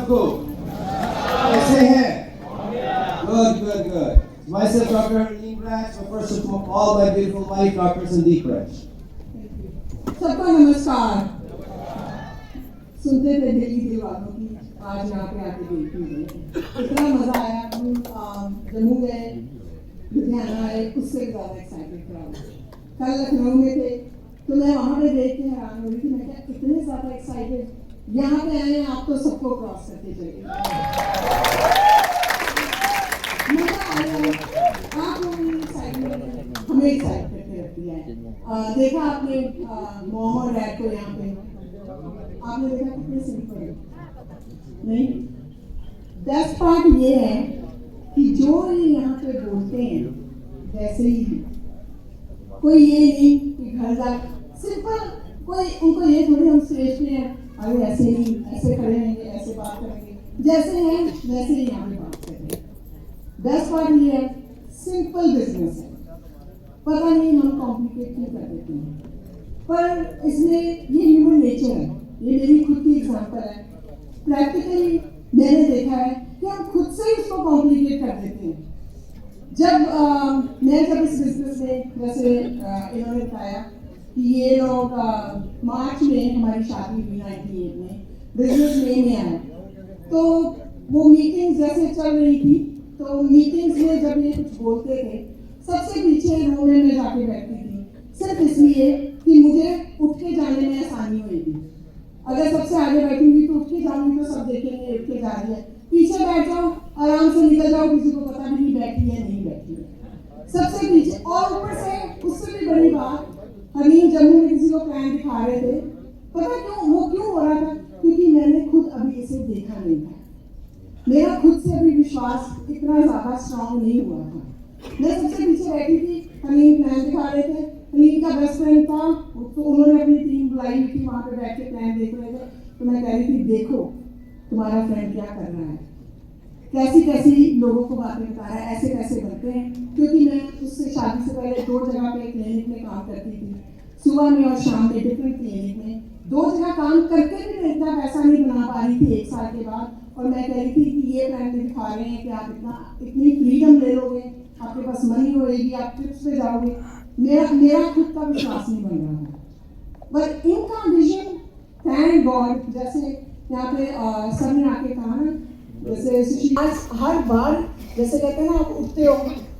सबको? कैसे हैं? Good, good, good. Myself, Dr. Harleen Raj, but first of all, my beautiful wife, Dr. Sandeep Raj. सबको नमस्कार। सुनते थे दिल्ली दीवानों की, आज यहाँ पे आके देखी है। इतना मजा आया। हम जम्मू गए, लुधियाना आए, उससे ज़्यादा एक्साइटेड था। कल लखनऊ में थे तो मैं वहाँ पे देख के हैरान हो रही थी। मैं क्या इतने ज़्यादा एक्साइटेड यहाँ पे आए, आप तो सबको क्रॉस करके चले। मजा आया। आप लोगों ने एक्साइटमेंट हमें एक्साइट करके रखती है। देखा आपने मॉम और डैड को यहाँ पे, आपने देखा कितने सिंपल है, नहीं? बेस्ट पार्ट ये है कि जो ये यहाँ पे बोलते हैं वैसे ही है। कोई ये नहीं कि घर जा सिंपल, कोई उनको ये थोड़ी हम स्टेज पे हैं अरे ऐसे नहीं, ऐसे खड़े रहेंगे, ऐसे बात करेंगे, जैसे हैं वैसे ही यहाँ पे बात करेंगे। बेस्ट पार्ट ये है सिंपल बिजनेस है, पता नहीं हम कॉम्प्लिकेट क्यों कर देते हैं, पर इसमें ये ह्यूमन नेचर है। ये मेरी खुद की एग्जांपल है। प्रैक्टिकली मैंने देखा है कि हम खुद से ही उसको कॉम्प्लिकेट कर देते हैं। मैं जब इस बिजनेस में, जैसे इन्होंने बताया कि ये लोग मार्च में हमारी शादी हुई 98 में, बिजनेस में आया, तो वो मीटिंग जैसे चल रही थी, तो मीटिंग्स में जब ये कुछ बोलते थे, सबसे पीछे रूम में मैं जाके बैठती थी, सिर्फ इसलिए कि मुझे उठ के जाने में आसानी होगी। अगर सबसे आगे बैठूंगी तो उठ के जाऊंगी तो सब देखेंगे उठ के जा रही है, पीछे बैठ जाओ आराम से निकल जाओ, किसी को पता भी नहीं बैठी है नहीं बैठी है, सबसे पीछे। और ऊपर से उससे भी बड़ी बात, हमीम जम्मू में किसी को प्लान दिखा रहे थे, पता क्यों वो क्यों हो रहा था? क्योंकि मैंने खुद अभी इसे देखा नहीं था, मेरा खुद से अभी विश्वास इतना ज्यादा स्ट्रांग नहीं हुआ था। मैं सबसे पीछे बैठी थी, हमीम प्लान दिखा रहे थे, हमीम का बेस्ट फ्रेंड था, तो उन्होंने अपनी टीम बुलाई हुई थी, वहां पे बैठ के प्लान देख रहे थे, तो मैं कह रही थी देखो तुम्हारा फ्रेंड क्या कर रहा है, कैसी कैसी लोगों को बातें बता रहा है, ऐसे कैसे बनते हैं। क्योंकि मैं उससे शादी से पहले 2 जगह पे क्लिनिक में काम करती थी, सुबह में और शाम में डिफरेंट क्लिनिक में, 2 जगह काम करके भी मैं इतना पैसा नहीं बना पा रही थी 1 साल के बाद। और मैं कह रही थी कि ये ब्रांड में दिखा रहे हैं कि आप इतनी फ्रीडम ले लोगे, आपके पास मनी होएगी, आप ट्रिप्स पे जाओगे, मेरा खुद का विश्वास नहीं बन रहा था। बट इनका विजन, थैंक गॉड, जैसे यहाँ पे सर ने आके कहा ना, जैसे आज हर बार जैसे कहते हैं ना, आप उठते हो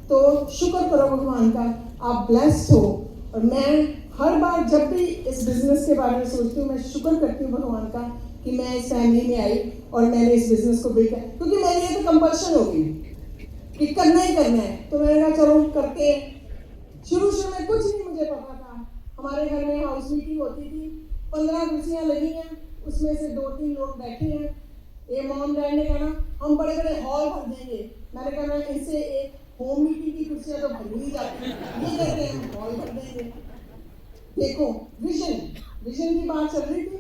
तो शुक्र करो भगवान का, आप ब्लेस्ड हो। और मैं हर बार जब भी इस बिजनेस के बारे में सोचती हूँ, मैं शुक्र करती हूँ भगवान का कि मैं इस फैमिली में आई और मैंने इस बिजनेस को बिल्ड किया, क्योंकि मेरे लिए तो कंपल्शन होगी कि करना ही करना है। तो मैंने कहा चलो करके, शुरू में कुछ नहीं मुझे पता था। हमारे घर में हाउस मीटिंग होती थी, 15 कुर्सियाँ लगी हैं, उसमें से 2-3 लोग बैठे हैं। ये मॉम डैड ने कहा ना हम बड़े बड़े हॉल भर देंगे, मैंने कहा ना इनसे एक होम मीटिंग की कुर्सियाँ तो भर ही जाती हैं, ये कहते हैं हम हॉल भर देंगे। देखो विजन की बात चल रही थी,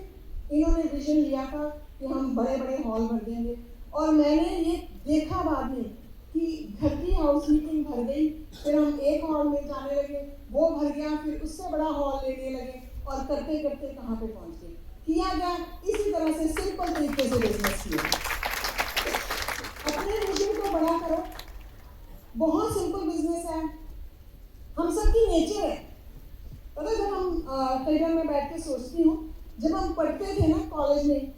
इन्होंने विजन लिया था कि हम बड़े बड़े हॉल भर देंगे, और मैंने ये देखा बाद में कि घर की हाउस मीटिंग भर गई, फिर हम एक हॉल में जाने लगे, वो भर गया, फिर उससे बड़ा हॉल लेने लगे, और करते करते कहाँ पे पहुंच गए। किया गया इसी तरह से, सिंपल तरीके से बिजनेस किया। अपने विजन को बड़ा करो, बहुत सिंपल बिजनेस है, हम सबकी नेचर है। पता जब हम कई बार मैं बैठ के सोचती हूँ, जब हम पढ़ते थे ना कॉलेज में,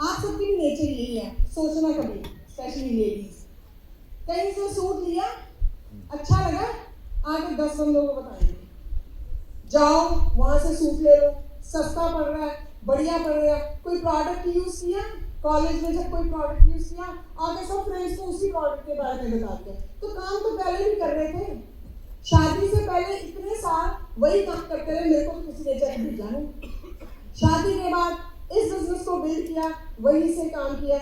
आप सबकी भी नेचर यही है, सोचना कभी, स्पेशली लेडीज, कहीं से सूट लिया अच्छा लगा, आगे 10 बंदों को बताएंगे, जाओ वहां से सूट ले लो, सस्ता पड़ रहा है, बढ़िया पड़ रहा है। कोई प्रोडक्ट यूज किया कॉलेज में, जब कोई प्रोडक्ट यूज किया, आगे सब फ्रेंड्स को उसी प्रोडक्ट के बारे में बताते हैं। तो काम तो पहले भी कर रहे थे, शादी से पहले इतने साल वही काम करते रहे, मेरे को तो किसी ने जब भेजा नहीं। शादी के बाद इस बिजनेस को बिल्ड किया, वही से काम किया।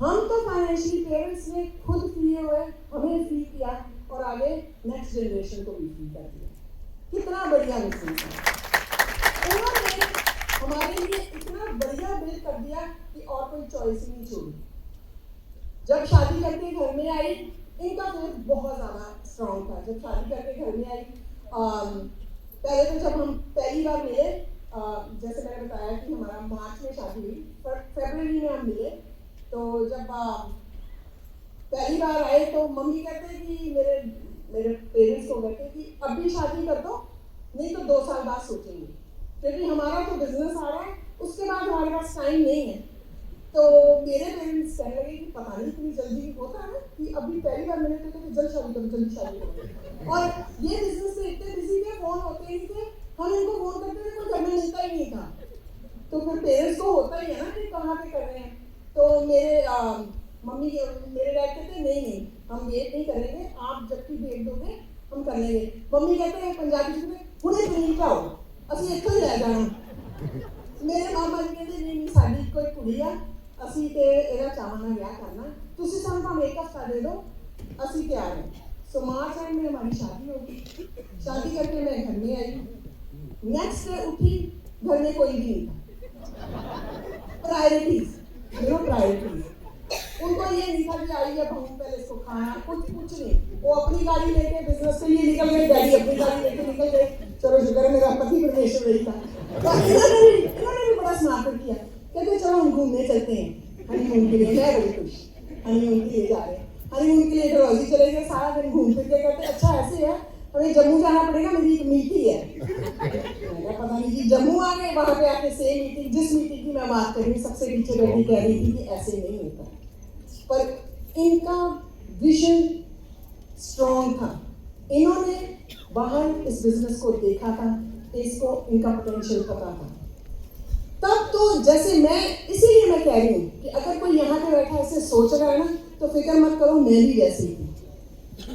हम तो फाइनेंशियली पेरेंट्स ने खुद फ्री हुए, हमें फ्री किया, और आगे नेक्स्ट जनरेशन को भी फ्री कर दिया। कितना बढ़िया बिजनेस है। उन्होंने हमारे लिए इतना बढ़िया बिल्ड कर दिया कि और कोई चॉइस नहीं छोड़ी। जब शादी करके घर में आई, इनका फेथ बहुत ज़्यादा स्ट्रॉन्ग था। जब शादी करके घर में आई, पहले तो जब हम पहली बार मिले, जैसे मैंने बताया कि हमारा मार्च में शादी हुई, पर फरवरी में हम मिले। तो जब पहली बार आए तो मम्मी कहते कि मेरे पेरेंट्स को कहते कि अभी शादी कर दो, नहीं तो 2 साल बाद सोचेंगे, क्योंकि हमारा तो बिजनेस आ रहा है, उसके बाद हमारे पास टाइम नहीं है। तो मेरे पेरेंट्स कहने लगे कि पता नहीं इतनी जल्दी होता है कि अभी पहली बार मैंने कहा कि जल्द शादी करो, जल्दी शादी करो। और ये बिजनेस से इतने बिजी थे, फोन होते ही थे, हम इनको फोन करते थे, कोई घर में मिलता ही नहीं था। तो फिर पेरेंट्स को होता ही है ना कि कहाँ पे कर रहे हैं। तो मेरे मेरे डैड कहते नहीं नहीं, हम वेट नहीं करेंगे, आप जब भी डेट दोगे हम कर लेंगे। मम्मी कहते हैं पंजाबी में हुणे पनीर खाओ, असं इत्थों ही रह जाना। मेरे मामा जी कहते नहीं साडी कोई कुड़ी आ, ਅਸੀਂ ਤੇ ਇਹਦਾ ਚਾਵਾਂ ਨਾਲ ਵਿਆਹ ਕਰਨਾ, ਤੁਸੀਂ ਸਾਨੂੰ ਭਾਵੇਂ 1 ਹਫ਼ਤਾ ਦੇ ਦਿਓ, ਅਸੀਂ ਤਿਆਰ हैं। सो मार्च एंड में हमारी शादी हो गई। शादी करके मैं घर में आई। नेक्स्ट डे उठी, घर में कोई भी नहीं था। Priorities, zero priorities. उनको ये नहीं था कि आई है बहू पहले इसको खाना, कुछ नहीं। वो अपनी गाड़ी लेके बिजनेस के लिए निकल गए, डैडी अपनी गाड़ी लेके निकल गए। चलो शुक्र है मेरा पति परमेश्वर वही था। तो इन्होंने भी बड़ा स्मार्ट किया, कहते चलो हम घूमने चलते हैं हनीमून के लिए। मैं बड़ी खुश, हनीमून के लिए जा रहे हैं। हनीमून के लिए डलहौजी चले गए, सारा दिन घूम फिर के कहते अच्छा ऐसे है हमें जम्मू जाना पड़ेगा, मेरी एक मीटिंग है। पता नहीं जी जम्मू आ गए, वहाँ पे आके सेम मीटिंग, जिस मीटिंग की मैं बात कर रही हूँ सबसे पीछे बैठी कह रही थी कि ऐसे नहीं होता। पर इनका विजन स्ट्रॉन्ग था, इन्होंने बाहर इस बिजनेस को देखा था, इसको इनका पोटेंशियल पता था। तब तो जैसे मैं, इसीलिए मैं कह रही हूँ कि अगर कोई यहाँ पे बैठा ऐसे सोच रहा है ना, तो फिक्र मत करो, मैं भी वैसी हूँ।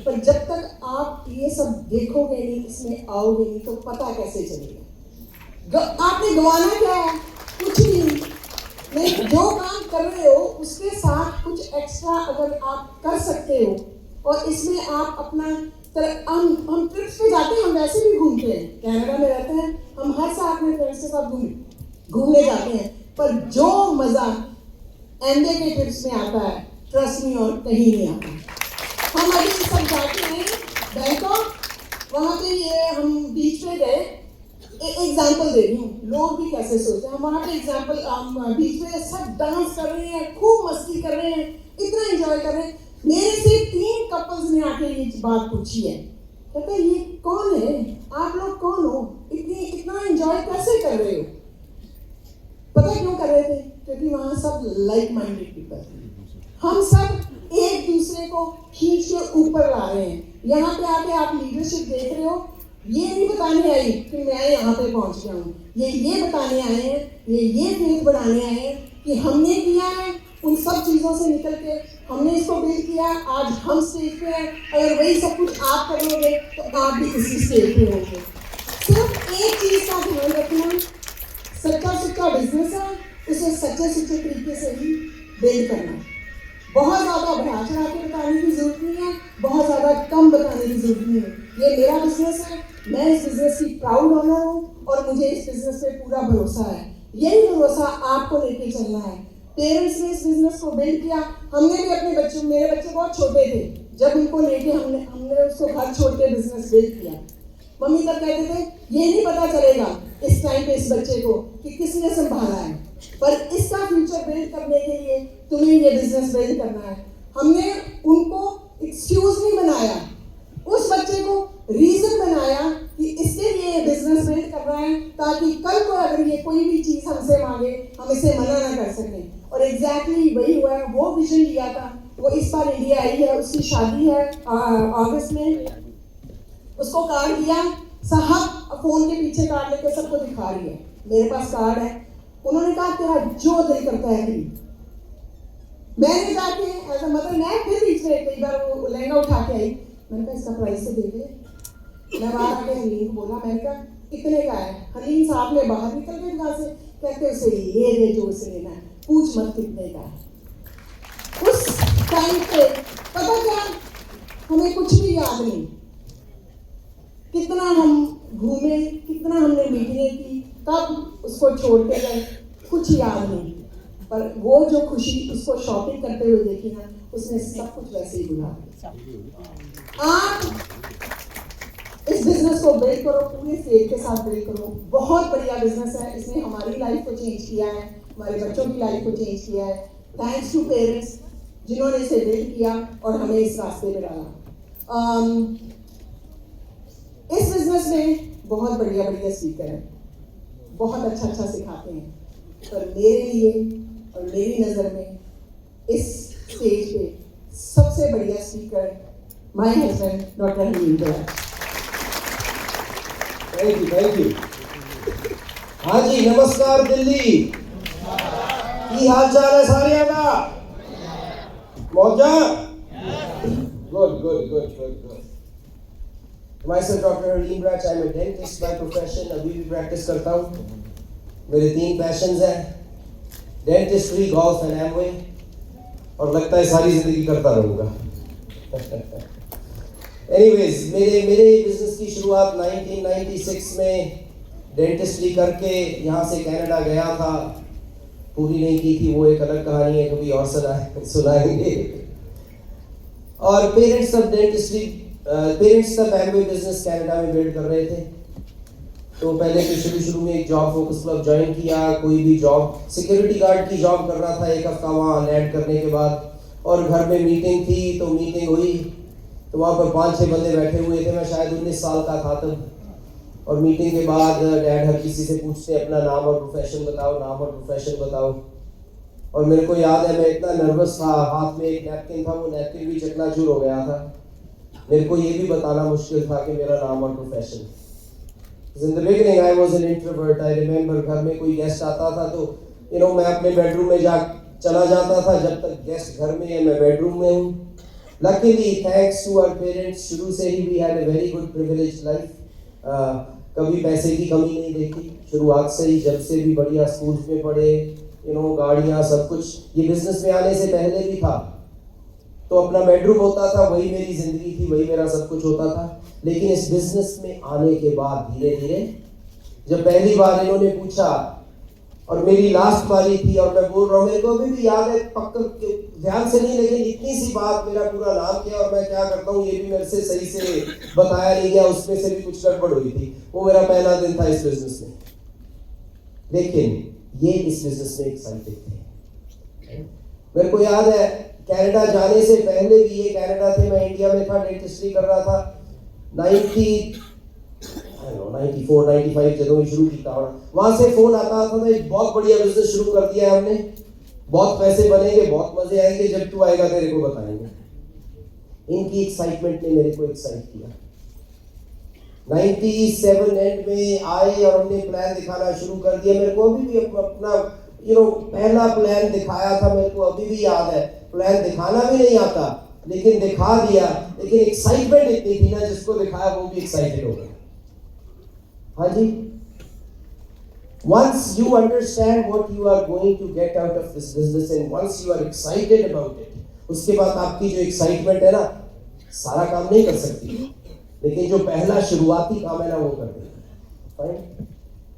पर जब तक आप ये सब देखोगे नहीं, इसमें आओगे नहीं, तो पता कैसे चलेगा। आपने गंवाना क्या है? कुछ नहीं। जो काम कर रहे हो उसके साथ कुछ एक्स्ट्रा अगर आप कर सकते हो, और इसमें आप अपना हम ट्रिप्स पे जाते हैं, हम वैसे भी घूमते हैं, कनाडा में रहते हैं, हम हर साल अपने फ्रेंड्स के साथ घूमने जाते हैं। पर जो मजा एमबे के ट्रिप्स में आता है, ट्रस्ट मी, और कहीं नहीं आता। हम अभी सब जाते हैं बैंकॉक, वहाँ पे ये हम बीच पे गए, एग्जाम्पल दे रही हूँ, लोग भी कैसे सोचते हैं। हम वहाँ पे एग्जाम्पल, हम बीच पे सब डांस कर रहे हैं, खूब मस्ती कर रहे हैं, इतना एंजॉय कर रहे हैं। मेरे से 3 कपल्स ने आके ये बात पूछी है, कहते ये कौन है, आप लोग कौन हो, इतना एंजॉय कैसे कर रहे हो? पता क्यों कर रहे थे? क्योंकि वहाँ सब लाइक माइंडेड पीपल, हम सब एक दूसरे को खींच के ऊपर ला रहे हैं। यहाँ पे आके आप लीडरशिप देख रहे हो, ये नहीं बताने आई कि मैं यहाँ पे पहुँच गया हूँ, ये बताने आए हैं, ये फेथ बढ़ाने आए हैं कि हमने किया है, उन सब चीज़ों से निकल के हमने इसको बिल्ड किया, आज हम स्टेज पे हैं। अगर वही सब कुछ आप करोगे तो आप भी इसी स्टेज पे होंगे। सिर्फ एक चीज़ का ध्यान रखना, सच्चा बिजनेस है, उसे सच्चे तरीके से ही बिल्ड करना। बहुत ज़्यादा बढ़ा चढ़ा के बताने की जरूरत नहीं है, बहुत ज़्यादा कम बताने की जरूरत नहीं है। ये मेरा बिजनेस है, मैं इस बिजनेस की प्राउड ऑनर हूँ, और मुझे इस बिजनेस पे पूरा भरोसा है। यही भरोसा आपको लेके चलना है। पेरेंट्स ने इस बिजनेस को बिल्ड किया, हमने भी अपने बच्चों, मेरे बच्चे बहुत छोटे थे जब उनको लेके हमने उसको घर छोड़ के बिजनेस बिल्ड किया। मम्मी तब कहते थे ये नहीं पता चलेगा इस टाइम पे इस बच्चे को कि किसने संभाला है, पर इसका फ्यूचर बिल्ड करने के लिए तुम्हें ये बिजनेस बिल्ड करना है। हमने उनको एक्सक्यूज नहीं बनाया, उस बच्चे को रीजन बनाया कि इसके लिए बिजनेस बिल्ड कर रहा है, ताकि कल को अगर ये कोई भी चीज़ हमसे मांगे हम इसे मना ना कर सकें। और एग्जैक्टली वही हुआ है, वो विजन लिया था। वो इस बार इंडिया आई है, उसकी शादी है अगस्त में, उसको कार्ड दिया, साहब फोन के पीछे कार्ड लेके सबको दिखा रही है, मेरे पास कार्ड है। उन्होंने कहा तेरा जो दिल करता है खरीद। मैंने जाके एज अ मदर, मैं फिर बीच में कई बार वो लहंगा उठा के आई, मैंने कहा इसका प्राइस तो देख ले। मैं बाहर आके हलीम को बोला, मैंने कहा कितने का है? हलीम साहब ने बाहर निकल गए वहाँ से, कहते उसे ले दे जो उसे लेना है, पूछ मत कितने का है। उस टाइम पे पता क्या, हमें कुछ भी याद नहीं, कितना हम घूमे, कितना हमने मीटिंगें की, कब उसको छोड़ के गए, कुछ याद नहीं। पर वो जो खुशी उसको शॉपिंग करते हुए देखी ना, उसने सब कुछ वैसे ही भुला दिया। आप इस बिजनेस बिजनेस को बिल्ड करो, पूरे फेथ के साथ बिल्ड करो। बहुत बढ़िया बिजनेस है, इसने हमारी लाइफ को चेंज किया है, हमारे बच्चों की लाइफ को चेंज किया है। थैंक्स टू पेरेंट्स जिन्होंने इसे बिल्ड किया और हमें इस रास्ते पे डाला। इस बिजनेस में बहुत बढ़िया बढ़िया स्पीकर हैं, बहुत अच्छा सिखाते हैं, पर मेरे लिए और मेरी नज़र में इस स्टेज पे सबसे बढ़िया speaker my husband doctor Haleem Baraj. Thank you. हाँ जी, नमस्कार दिल्ली, की हाल चाल है सारिया का? मौजा? Good. Myself Dr. Haleem Raj, I'm a dentist by profession, अभी भी प्रैक्टिस करता हूँ। मेरे 3 पैशंस हैं, डेंटिस्ट्री, गोल्फ एंड एमवे, और लगता है सारी जिंदगी करता रहूँगा। एनीवेज, मेरे बिजनेस की शुरुआत 1996 में डेंटिस्ट्री करके यहाँ से कनाडा गया था। पूरी नहीं की थी, वो एक अलग कहानी है, कभी और सुनाएंगे। और पेरेंट्स तब एमवे बिजनेस कनाडा में बिल्ड कर रहे थे। तो पहले तो शुरू में एक जॉब फोकस क्लब ज्वाइन किया, कोई भी जॉब, सिक्योरिटी गार्ड की जॉब कर रहा था, एक हफ्ता वहाँ लैंड करने के बाद, और घर में मीटिंग थी, तो मीटिंग हुई तो वहाँ पर 5-6 बंदे बैठे हुए थे। मैं शायद 19 साल का था तब। और मीटिंग के बाद डैड हर किसी से पूछते अपना नाम और प्रोफेशन बताओ। और मेरे को याद है, मैं इतना नर्वस था, हाथ में एक नैपकिन था, वो नैपकिन भी चकनाचूर हो गया था। मेरे को ये भी बताना मुश्किल था कि मेरा नाम और profession. In the beginning I was an introvert. I remember घर में कोई गेस्ट आता था तो मैं अपने बेडरूम में चला जाता था, जब तक गेस्ट घर में है मैं बेडरूम में हूँ। Luckily, thanks to our parents, शुरू से ही we had a very good privileged life. कभी पैसे की कमी नहीं देखी, शुरुआत से ही, जब से भी बढ़िया स्कूल्स में पढ़े, गाड़ियाँ, सब कुछ। ये बिजनेस में आने से पहले भी था, तो अपना बेडरूम होता था, वही मेरी जिंदगी थी, वही मेरा सब कुछ होता था। लेकिन इस बिजनेस में आने के बाद धीरे धीरे, जब पहली बार इन्होंने पूछा, और मेरी लास्ट बारी थी, और मैं बोल रहा हूँ, मेरे को अभी भी याद है, पक्का ध्यान से नहीं, लेकिन इतनी सी बात, मेरा पूरा नाम क्या और मैं क्या करता हूँ, ये भी मेरे से सही से बताया नहीं गया, उसमें से भी कुछ गड़बड़ हुई थी। वो मेरा पहला दिन था इस बिजनेस में, लेकिन ये इस बिजनेस में एक्साइटेड थे। मेरे को याद है, कनाडा जाने से पहले भी ये कनाडा थे, मैं इंडिया में था, डेंटिस्ट्री कर रहा था। 94-95 जब भी शुरू किया, वहां से फोन आता था, एक बहुत बढ़िया बिजनेस शुरू कर दिया है हमने, बहुत पैसे बनेंगे, बहुत मजे आएंगे, जब तू आएगा तेरे को बताएंगे। इनकी एक्साइटमेंट ने मेरे को एक्साइट किया। 97 एंड में आए और हमने प्लान दिखाना शुरू कर दिया। मेरे को अभी भी अपना पहला प्लान दिखाया था, मेरे को अभी भी याद है। प्लान दिखाना भी नहीं आता, लेकिन दिखा दिया। लेकिन एक्साइटमेंट इतनी थी ना, जिसको दिखाया वो भी एक्साइटेड हो गया। हाँ जी, once you understand what you are going to get out of this business and once you are excited about it, उसके बाद आपकी जो एक्साइटमेंट है ना, सारा काम नहीं कर सकती, लेकिन जो पहला शुरुआती काम है ना, वो कर देती है।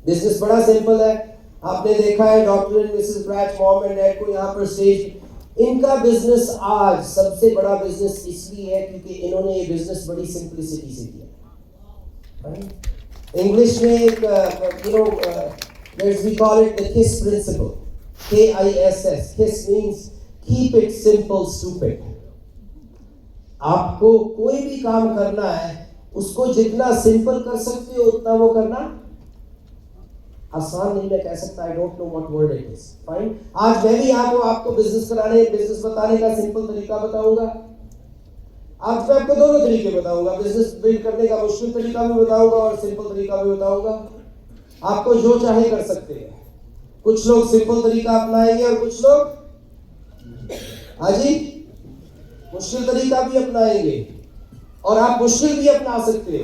बिजनेस बड़ा सिंपल है, आपने देखा है doctor and Mrs Brach, mom and dad को यहाँ पर स्टेज। इनका बिजनेस आज सबसे बड़ा बिजनेस इसलिए है क्योंकि इन्होंने ये बिजनेस बड़ी सिंपलिसिटी से किया। इंग्लिश में एक we call it the KISS principle, KISS. KISS means keep it simple, stupid. आपको कोई भी काम करना है, उसको जितना सिंपल कर सकते हो उतना वो करना। आसान नहीं मैं कह सकता, I don't know what word it is. Fine. आज मैं भी आपको बिजनेस बताने का सिंपल तरीका बताऊंगा। आज मैं आपको दोनों तरीके बताऊंगा, बिजनेस बिल्ड करने का मुश्किल तरीका भी बताऊंगा और सिंपल तरीका भी बताऊंगा। आपको जो चाहे कर सकते हैं। कुछ लोग सिंपल तरीका अपनाएंगे और कुछ लोग हाँ जी मुश्किल तरीका भी अपनाएंगे, और आप मुश्किल भी अपना सकते हो,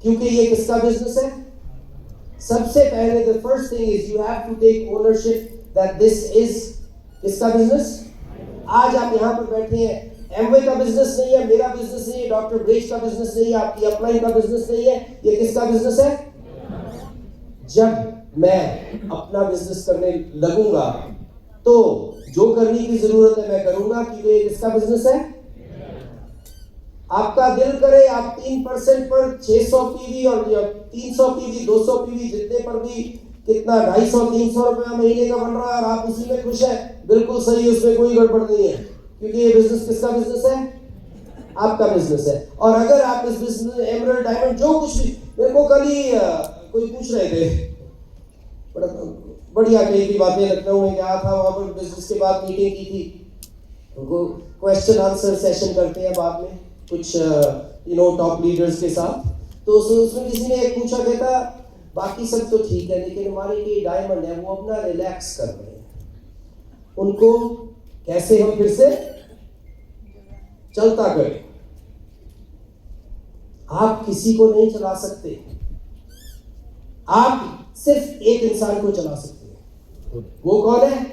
क्योंकि ये किसका बिजनेस है। सबसे पहले the first thing is you have to take ownership that this is किसका बिजनेस। आज आप यहाँ पर बैठे हैं, एमवे का बिजनेस नहीं है, मेरा बिजनेस नहीं है, डॉक्टर ब्रेच का बिजनेस नहीं है, आपकी अपलाइन का बिजनेस नहीं है, ये किसका बिजनेस है। जब मैं अपना बिजनेस करने लगूंगा तो जो करने की जरूरत है मैं करूंगा, क्योंकि ये किसका बिजनेस है। आपका दिल करे आप 3% पर 600 पीवी और 300 पीवी 200 पीवी जितने पर भी कितना 250-300 रुपया महीने का बन रहा है और आप उसी में खुश है, बिल्कुल सही, उसमें कोई गड़बड़ नहीं है, क्योंकि ये बिजनेस किसका बिजनेस है? आपका बिजनेस है। और अगर आप इस बिजनेस एमराल्ड डायमंड जो कुछ भी, मेरे को कल ही कोई पूछ रहे थे, बढ़िया कई की बातें, लखनऊ में गया था, वहां पर बिजनेस के बाद मीटिंग की थी, उनको क्वेश्चन आंसर सेशन करते हैं बाद में कुछ टॉप लीडर्स के साथ। तो उसमें किसी ने एक पूछा, कहता बाकी सब तो ठीक है लेकिन हमारे ये डायमंड है वो अपना रिलैक्स कर रहे हैं, उनको कैसे हम फिर से चलता करें। आप किसी को नहीं चला सकते, आप सिर्फ एक इंसान को चला सकते हैं। वो कौन है?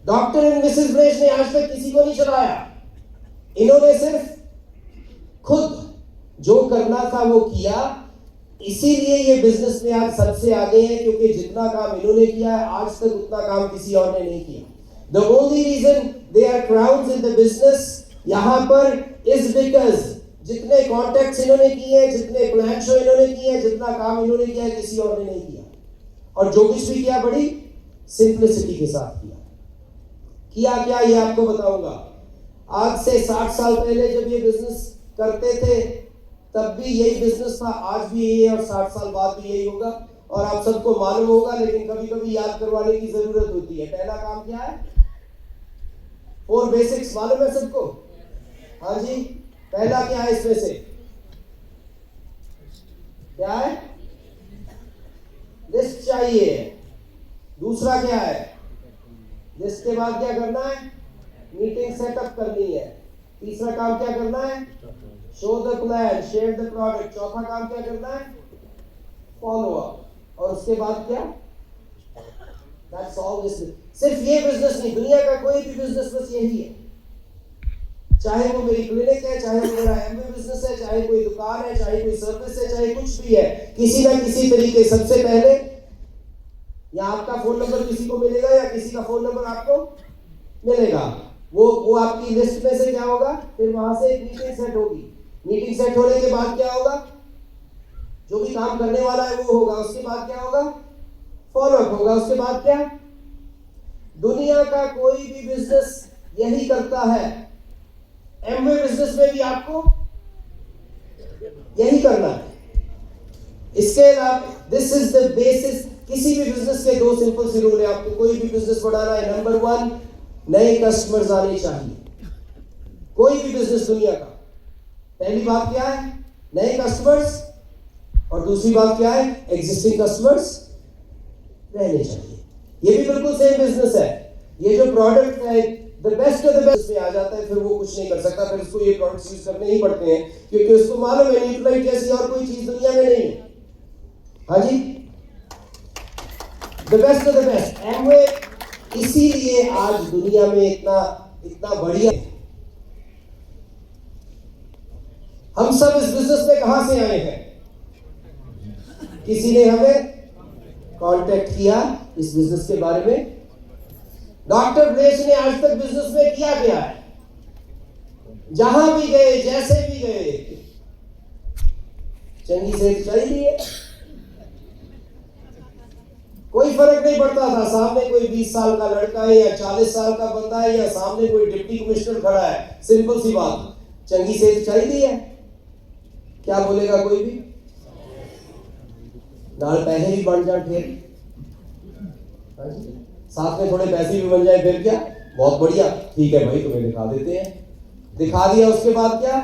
डॉक्टर एंड मिसेस ब्रेश ने आज तक किसी को नहीं चलाया, इन्होंने सिर्फ खुद जो करना था वो किया, इसीलिए ये बिजनेस में आज सबसे आगे हैं, क्योंकि जितना काम इन्होंने किया है आज तक उतना काम किसी और ने नहीं किया। The only reason they are crowns in the business यहां पर इज बिकॉज जितने कॉन्टैक्ट्स इन्होंने किए हैं, जितने प्लान शो इन्होंने किए हैं, जितना काम इन्होंने किया है किसी और ने नहीं किया, और जो कुछ भी किया बड़ी सिंप्लिसिटी के साथ किया क्या ये आपको बताऊंगा। आज से 60 साल पहले जब ये बिजनेस करते थे तब भी यही बिजनेस था, आज भी यही है और 60 साल बाद भी यही होगा, और आप सबको मालूम होगा, लेकिन कभी कभी याद करवाने की जरूरत होती है। पहला काम क्या है? 4 बेसिक्स मालूम है सबको? हाँ जी, पहला क्या है इसमें से? क्या है? लिस्ट चाहिए। दूसरा क्या है? लिस्ट के बाद क्या करना है? मीटिंग सेटअप करनी है। तीसरा काम क्या करना है? Show the plan, share the product. चौथा काम क्या करना है? Follow up. और उसके बाद क्या? That's all this. सिर्फ ये बिजनेस नहीं, दुनिया का कोई भी बिजनेस बस यही है, चाहे वो मेरी क्लिनिक है, चाहे वो मेरा एमवे बिजनेस है, चाहे कोई दुकान है, चाहे कोई सर्विस है, चाहे कुछ भी है, किसी ना किसी तरीके सबसे पहले या आपका फोन नंबर किसी को मिलेगा या किसी का फोन नंबर आपको मिलेगा। वो आपकी लिस्ट में से क्या होगा? फिर वहां से एक मीटिंग सेट होगी। मीटिंग सेट होने के बाद क्या होगा? जो भी काम करने वाला है वो होगा। उसके बाद क्या होगा? फॉलो अप होगा। उसके बाद क्या? दुनिया का कोई भी बिजनेस यही करता है, एमवे बिजनेस में भी आपको यही करना है। इसके अलावा दिस इज द बेसिस। किसी भी बिजनेस के 2 सिंपल सी रूल है, आपको कोई भी बिजनेस बढ़ाना है। नंबर 1, नए कस्टमर्स आने चाहिए। कोई भी बिजनेस दुनिया का पहली बात क्या है? नए कस्टमर्स। और दूसरी बात क्या है? एग्जिस्टिंग कस्टमर्स रहने चाहिए। ये भी बिल्कुल सेम बिजनेस है। ये जो प्रोडक्ट है the best of the best में आ जाता है, फिर वो कुछ नहीं कर सकता, फिर उसको ये प्रोडक्ट्स यूज करने ही पड़ते हैं, क्योंकि उसको मालूम है न्यूट्राइट जैसी और कोई चीज दुनिया में नहीं है। हाँ जी, the best of the best. Amway इसीलिए आज दुनिया में इतना बढ़िया। हम सब इस बिजनेस में कहां से आए हैं? किसी ने हमें कांटेक्ट किया इस बिजनेस के बारे में। डॉक्टर ब्रेश ने आज तक बिजनेस में किया क्या है? जहां भी गए, जैसे भी गए, चंगी सेहत चाहिए, कोई फर्क नहीं पड़ता था। सामने कोई 20 साल का लड़का है या 40 साल का बंदा है या सामने कोई डिप्टी कमिश्नर खड़ा है, सिंपल सी बात, चंगी सेहत चाहिए है। क्या बोलेगा कोई भी? नाल पैसे भी बन जाए फिर, साथ में थोड़े पैसे भी बन जाए फिर क्या? बहुत बढ़िया, ठीक है भाई तुम्हें दिखा देते हैं। दिखा दिया, उसके बाद क्या?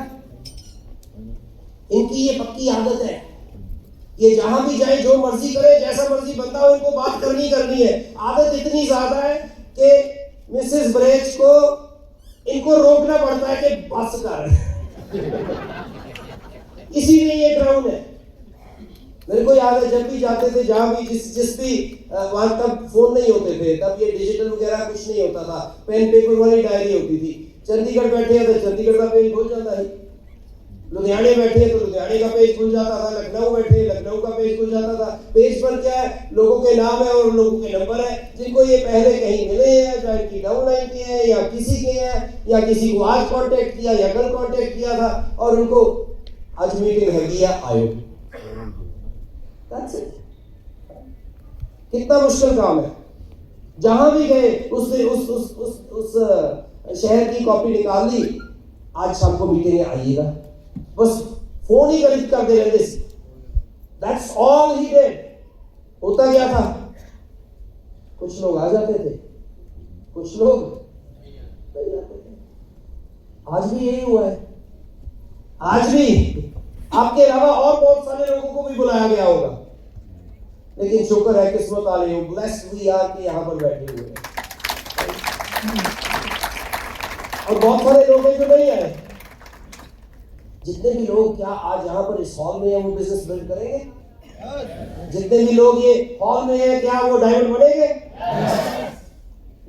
इनकी ये पक्की आदत है, ये जहां भी जाए जो मर्जी करे, जैसा मर्जी बंदा हो, इनको बात करनी है। आदत इतनी ज्यादा है कि मिसेस ब्रेच को इनको रोकना पड़ता है कि बस कर। इसीलिए ये क्राउन है। मेरे को याद है जब भी जाते थे, जहां भी जिस भी वहां, तब फोन नहीं होते थे, तब ये डिजिटल वगैरह कुछ नहीं होता था, पेन पेपर वाली डायरी होती थी। चंडीगढ़ बैठे हैं तो चंडीगढ़ का पेज हो जाता है, लुधियाने बैठे तो लुधियाने का पेज खुल जाता था, लखनऊ बैठे लखनऊ का पेज खुल जाता था। पेज पर क्या है, लोगों के नाम है और लोगों के नंबर है, जिनको ये पहले कहीं मिले हैं, जो इनकी डाउनलाइन की है या किसी के हैं, या किसी को आज कांटेक्ट किया या कल कांटेक्ट किया था और उनको आज मीटिंग है दिया, आयो। That's it. कितना मुश्किल काम है। जहां भी गए उस शहर की कॉपी निकाल ली, आज शाम को मीटिंग में आइएगा, बस फोन ही करते रहते। That's all he did. होता क्या था, कुछ लोग आ जाते थे, कुछ लोग नहीं आते थे। आज भी यही हुआ है। आज भी आपके अलावा और बहुत सारे लोगों को भी बुलाया गया होगा, लेकिन शुक्र है, किस्मत वाले हो, ब्लेस्ड वी आर कि यहाँ पर बैठे हुए हैं। और बहुत सारे लोग हैं जो नहीं आए। जितने भी लोग क्या आज यहाँ पर इस हॉल में है, वो बिजनेस बिल्ड करेंगे? जितने भी लोग ये हॉल में है, क्या वो डायमंड बनेंगे?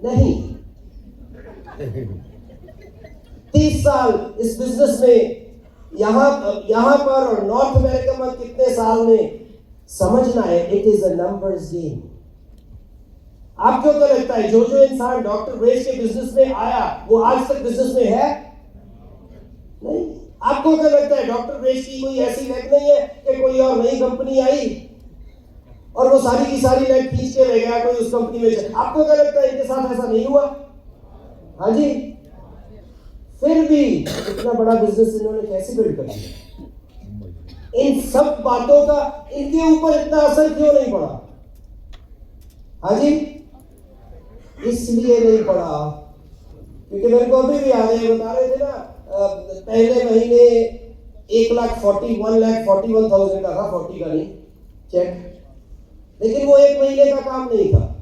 नहीं। 30 साल इस बिजनेस में, यहाँ पर और नॉर्थ अमेरिका में कितने साल में, समझना है, it is a numbers game. आपको क्या लगता है, जो इंसान डॉक्टर वेज के बिजनेस में आया वो आज तक बिजनेस में है? नहीं। आपको क्या लगता है, डॉक्टर वेज की कोई ऐसी लेग नहीं है कि कोई और नई कंपनी आई और वो सारी की सारी लेग खींच के ले गया कोई उस कंपनी में? आपको क्या लगता है इनके साथ ऐसा नहीं हुआ? हाँ जी। फिर भी इतना बड़ा बिजनेस इन्होंने कैसे बिल्ड कर दिया? इन सब बातों का इनके ऊपर इतना असर क्यों नहीं पड़ा? हाँ जी, इसलिए नहीं पड़ा क्योंकि मेरे को अभी भी याद है, बता रहे थे ना, पहले महीने 1,41,000 का था, 40 का नहीं चेक, लेकिन वो एक महीने का काम नहीं था।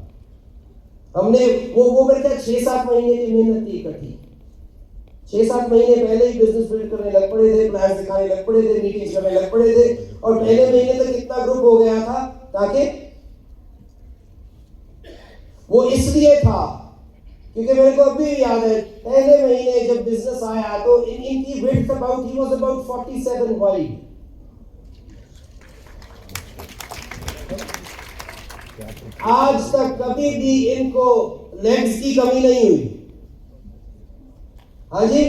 हमने वो मेरे ख्याल 6-7 महीने की मेहनत थी इकट्ठी। 6-7 महीने पहले ही बिजनेस बिल्ड करने लग पड़े थे, प्लान दिखाने लग पड़े थे, मीटिंग्स करने लग पड़े थे, और पहले महीने तक इतना ग्रुप हो गया था ताकि वो इसलिए था क्योंकि मेरे को अभी भी याद है, पहले महीने जब बिजनेस आया तो इनकी width about, he was about 47 wide. आज तक कभी भी इनको लेग्स की कमी नहीं हुई। हाँ जी,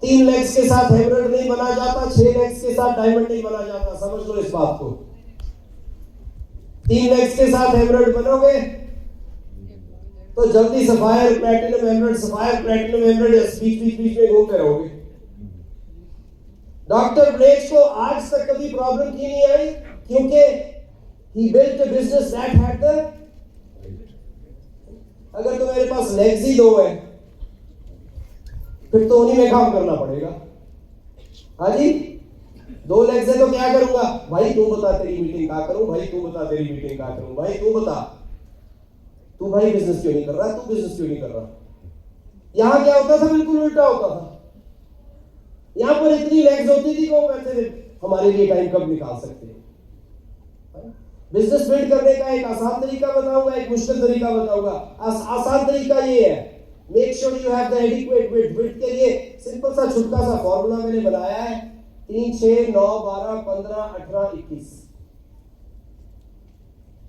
3 लेग्स के साथ हेमरेड नहीं बना जाता, 6 लेग्स के साथ डायमंड नहीं बना जाता। समझ लो इस बात को। 3 लेग्स के साथ हेमरेड बनोगे तो जल्दी sapphire platinum emerald, sapphire platinum emerald बीच में घूमते रहोगे। डॉक्टर ब्लेज को आज तक कभी प्रॉब्लम की नहीं आई क्योंकि he built a business that had the, अगर तो मेरे पास लेग्स ही 2 है फिर तो उन्हीं में काम करना पड़ेगा। हाँ जी, 2 लेग्स है तो क्या करूंगा? भाई तू बता तेरी मीटिंग क्या करूं, भाई तू बता तेरी मीटिंग क्या करूं, भाई तू बता, तू भाई बिजनेस क्यों नहीं कर रहा, तू बिजनेस क्यों नहीं कर रहा। यहां क्या होता था? बिल्कुल उल्टा होता था। यहां पर इतनी लेग्स होती थी कि वो कहते थे हमारे लिए टाइम कब निकाल सकते हैं। बिजनेस बिल्ड करने का एक आसान तरीका बताऊंगा, एक मुश्किल तरीका बताऊंगा। आसान तरीका ये है, make sure you have the adequate width. Width के लिए सिंपल सा छोटा सा फॉर्मूला मैंने बनाया है, 3, 6, 9, 12, 15, 18, 21।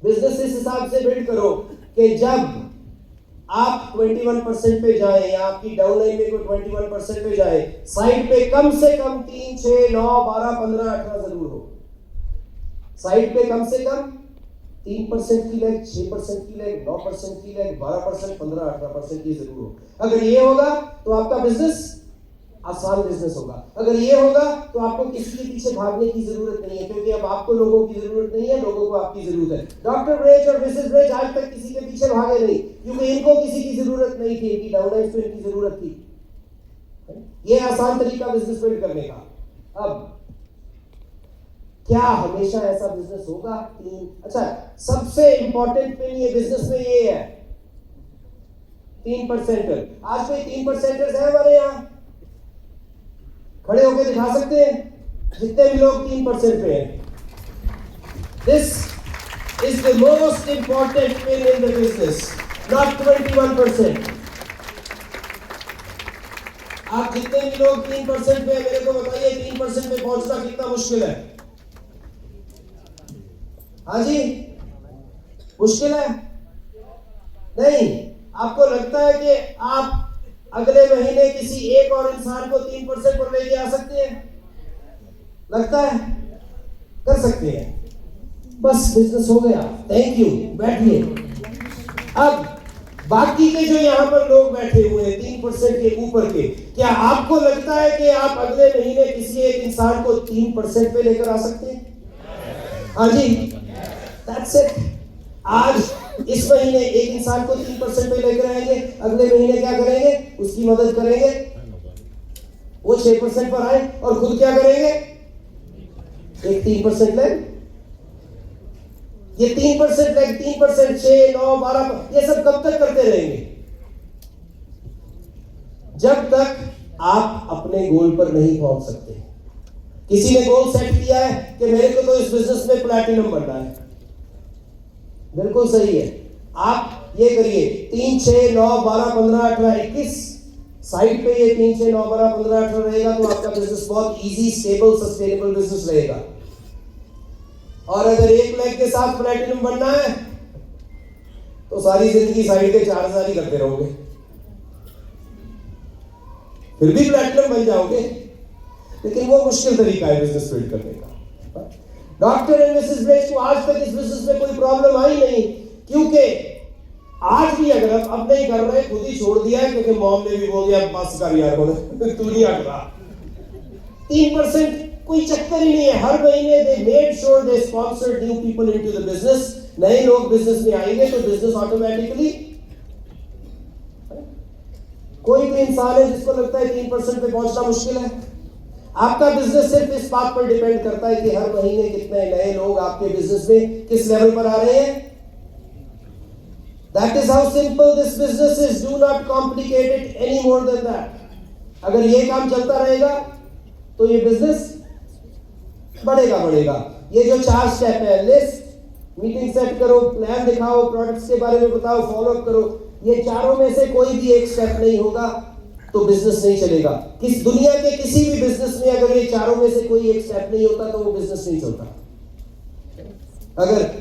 बिजनेस इस हिसाब से बिल्ड करो कि जब आप 21% पे जाए या आपकी डाउनलाइन में कोई 21% पे जाए, साइड पे कम से कम 3, 6, 9, 12, 15, 18 जरूर हो। साइड पे कम से कम 3% की लेग, 6% की लेग, 9% की लेग, 12%, 15, 18% की जरूर हो। अगर ये होगा तो आपका बिजनेस आसान बिजनेस होगा। अगर ये होगा तो आपको किसी के पीछे भागने की जरूरत नहीं है, क्योंकि अब आपको लोगों की जरूरत नहीं है, लोगों को आपकी जरूरत है। डॉक्टर ब्रेच और मिसेस ब्रेच आज तक किसी के पीछे भागे नहीं क्योंकि इनको किसी की जरूरत नहीं थी, इनकी डाउनलाइन पे इनकी जरूरत थी। ये आसान तरीका बिजनेस बिल्ड करने का। अब क्या हमेशा ऐसा बिजनेस होगा? अच्छा, सबसे इंपॉर्टेंट पिन ये बिजनेस में ये है, 3%। आज कोई 3% है हमारे यहाँ? खड़े होकर दिखा सकते हैं जितने भी लोग 3% पे हैं। This is the most important pin in the business, not 21%। आप जितने भी लोग 3% पे, मेरे को बताइए 3% पे पहुंचना कितना मुश्किल है? हाँ जी, मुश्किल है? नहीं। आपको लगता है कि आप अगले महीने किसी एक और इंसान को 3% पर लेके आ सकते हैं? लगता है? कर सकते हैं। बस बिजनेस हो गया। थैंक यू, बैठिए। अब बाकी के जो यहाँ पर लोग बैठे हुए हैं 3% के ऊपर के, क्या आपको लगता है कि आप अगले महीने किसी एक इंसान को 3% पे लेकर आ सकते हैं? हाँ जी, दैट्स इट। आज इस महीने एक इंसान को 3% पे लेकर आएंगे, अगले महीने क्या करेंगे? उसकी मदद करेंगे, वो 6% पर आए, और खुद क्या करेंगे? एक 3% ले। ये 3% ले, 3%, 6, 9, 12, ये सब कब तक करते रहेंगे? जब तक आप अपने गोल पर नहीं पहुंच सकते। किसी ने गोल सेट किया है कि मेरे को तो इस बिजनेस में प्लैटिनम बनना है, बिल्कुल सही है। आप ये करिए, 3, 6, 9, 12, 15, 18, 21 साइड पे ये 3, 6, 9, 12, 15, 18 रहेगा तो आपका बिजनेस बहुत इजी, स्टेबल, सस्टेनेबल बिजनेस रहेगा। और अगर एक लेग के साथ प्लैटिनम बनना है तो सारी जिंदगी साइड के 4,000 ही करते रहोगे, फिर भी प्लैटिनम बन जाओगे, लेकिन वो मुश्किल तरीका है बिजनेस बिल्ड करने का। डॉक्टर एंड मिसेस ब्लेस को आज तक इस बिजनेस में कोई प्रॉब्लम आई नहीं, क्योंकि आज भी अगर अब नहीं कर रहे, खुद ही छोड़ दिया है, क्योंकि मॉम ने भी बोल दिया बस कर यार, तू नहीं हट रहा। 3% कोई चक्कर ही नहीं है। हर महीने they made sure they sponsored new people into the business. नए लोग बिजनेस में आएंगे तो बिजनेस ऑटोमेटिकली, कोई भी इंसान है जिसको लगता है 3% पे पहुंचना मुश्किल है, आपका बिजनेस सिर्फ इस बात पर डिपेंड करता है कि हर महीने कितने नए लोग आपके बिजनेस में किस लेवल पर आ रहे हैं। That is how simple this business is. Do not complicate it any more than that. अगर ये काम चलता रहेगा तो ये बिजनेस बढ़ेगा। ये जो 4 स्टेप है, लिस्ट, मीटिंग सेट करो, प्लान दिखाओ, प्रोडक्ट्स के बारे में बताओ, फॉलो अप करो, ये चारों में से कोई भी एक स्टेप नहीं होगा तो बिजनेस नहीं चलेगा। किस दुनिया के किसी भी बिजनेस में अगर ये चारों में से कोई एक स्टेप नहीं होता तो वो बिजनेस नहीं चलता। अगर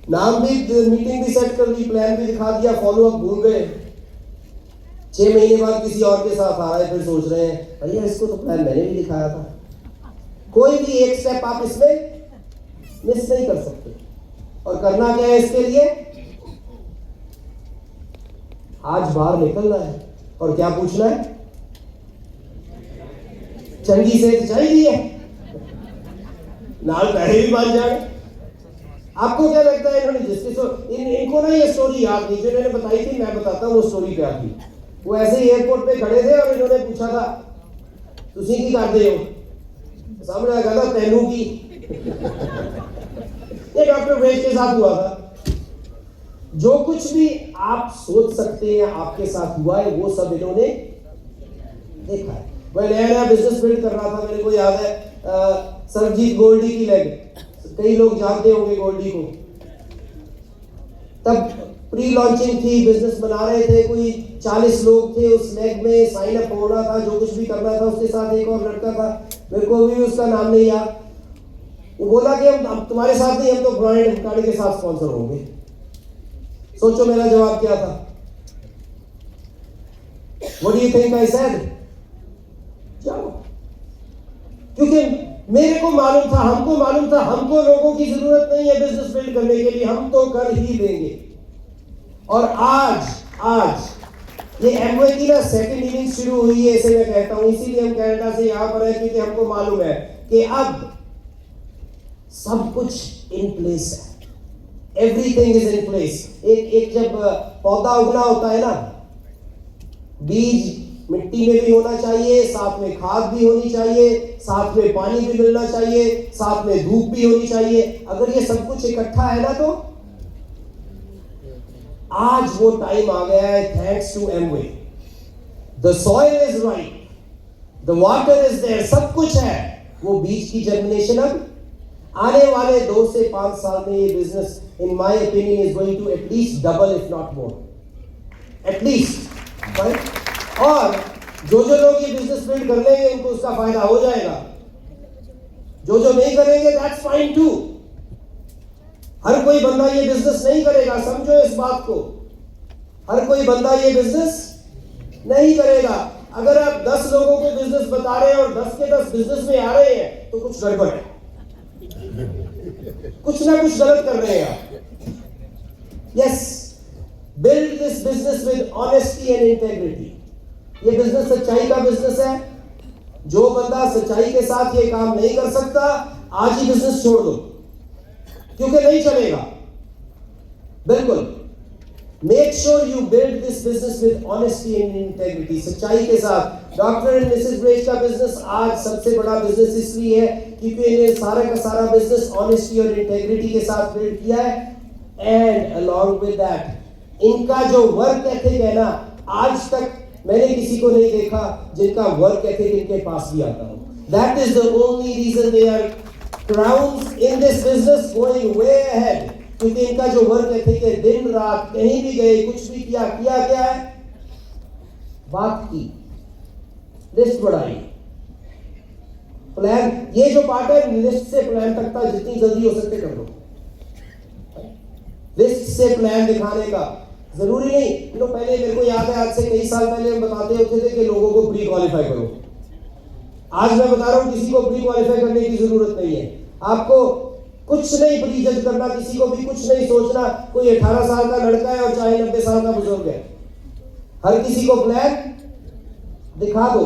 नाम भी, मीटिंग भी सेट कर ली, प्लान भी दिखा दिया, फॉलो अप भूल गए, 6 महीने बाद किसी और के साथ आ रहा है, फिर सोच रहे हैं भैया इसको तो प्लान मैंने भी दिखाया था। कोई भी एक स्टेप आप इसमें मिस नहीं कर सकते। और करना क्या है इसके लिए? आज बाहर निकलना है और क्या पूछना है? चंगी से चाहिए, नाल पैसे भी मान जाए। आपको क्या लगता है इन्होंने इनको ना ये स्टोरी याद नहीं, जो इन्होंने बताई थी, मैं बताता हूँ वो स्टोरी क्या थी। वो ऐसे ही एयरपोर्ट पे खड़े थे और इन्होंने पूछा था तुसी की करते हो, सामने आ गया तेनू की। ये डॉक्टर वेज के साथ हुआ था। जो कुछ भी आप सोच सकते हैं आपके साथ हुआ है, वो सब इन्होंने देखा है। मैं नया बिजनेस बिल्ड कर रहा था, मेरे को याद है सरजीत गोल्डी की लेग, कई लोग जानते होंगे गोल्डी को। तब प्री लॉन्चिंग थी, बिजनेस बना रहे थे, कोई 40 लोग थे उस लेग में, साइन अप होना था, जो कुछ भी करना था। उसके साथ एक और लड़का था, मेरे को भी उसका नाम नहीं याद। वो बोला कि हम तुम्हारे साथ नहीं, हम तो ब्रांड गाड़ी के साथ स्पॉन्सर होंगे। सोचो मेरा जवाब क्या था? What do you think I said? जाओ, क्योंकि मेरे को मालूम था, हमको मालूम था, हमको लोगों की जरूरत नहीं है बिजनेस बिल्ड करने के लिए, हम तो कर ही देंगे। और आज ये एमवे की ना सेकंड इनिंग शुरू हुई है, ऐसे मैं कहता हूं। इसीलिए हम कनाडा से यहां पर है, क्योंकि हमको मालूम है कि अब सब कुछ इन प्लेस है। Everything is in place. एक जब पौधा उगना होता है ना, बीज मिट्टी में भी होना चाहिए, साथ में खाद भी होनी चाहिए, साथ में पानी भी मिलना चाहिए, साथ में धूप भी होनी चाहिए। अगर ये सब कुछ इकट्ठा है ना, तो आज वो टाइम आ गया है, thanks to Amway. The soil is right, the water is there, सब कुछ है। वो बीज की जर्मिनेशन अब आने वाले 2 से 5 साल में ये business in my opinion is going to at least double if not more, at least, right. और जो लोग ये बिजनेस बिल्ड कर लेंगे उनको उसका फायदा हो जाएगा, जो नहीं करेंगे दैट्स फाइन टू। हर कोई बंदा ये बिजनेस नहीं करेगा, समझो इस बात को। हर कोई बंदा ये बिजनेस नहीं करेगा। अगर आप 10 लोगों को बिजनेस बता रहे हैं और 10 के 10 बिजनेस में आ रहे हैं तो कुछ गड़बड़ है, कुछ ना कुछ गलत कर रहे हैं आप। Yes, build this business with honesty and integrity. ये बिजनेस सच्चाई का बिजनेस है। जो बंदा सच्चाई के साथ ये काम नहीं कर सकता, आज ही बिजनेस छोड़ दो, क्योंकि नहीं चलेगा। बिल्कुल, make sure you build this business with honesty and integrity, सच्चाई के साथ। डॉक्टर एंड मिसेस ब्रेज का बिजनेस आज सबसे बड़ा बिजनेस इसलिए है क्योंकि इन्हें सारा का सारा बिजनेस ऑनेस्टी और इंटेग्रिटी के साथ बिल्ड किया है। एंड अलॉन्ग विद दैट इनका जो वर्क एथिक है ना, आज तक मैंने किसी को नहीं देखा जिनका वर्क एथिक इनके पास भी आता हो। That is the only reason they are crowns in this business, going way ahead. क्योंकि इनका जो वर्क एथिक है, दिन रात कहीं भी गए, कुछ भी किया क्या है, बात की, लिस्ट बढ़ाई, प्लान। ये जो पार्ट है लिस्ट से प्लान तक था, जितनी जल्दी हो सकते कर लो। लिस्ट से प्लान दिखाने का जरूरी नहीं। पहले मेरे को याद है, आज से कई साल पहले हम बताते होते थे कि लोगों को प्री क्वालिफाई करो। आज मैं बता रहा हूं किसी को प्री क्वालिफाई करने की जरूरत नहीं है। आपको कुछ नहीं प्री जज करना, किसी को भी कुछ नहीं सोचना। कोई 18 साल का लड़का है और चाहे 90 साल का बुजुर्ग है, हर किसी को प्लान दिखा दो।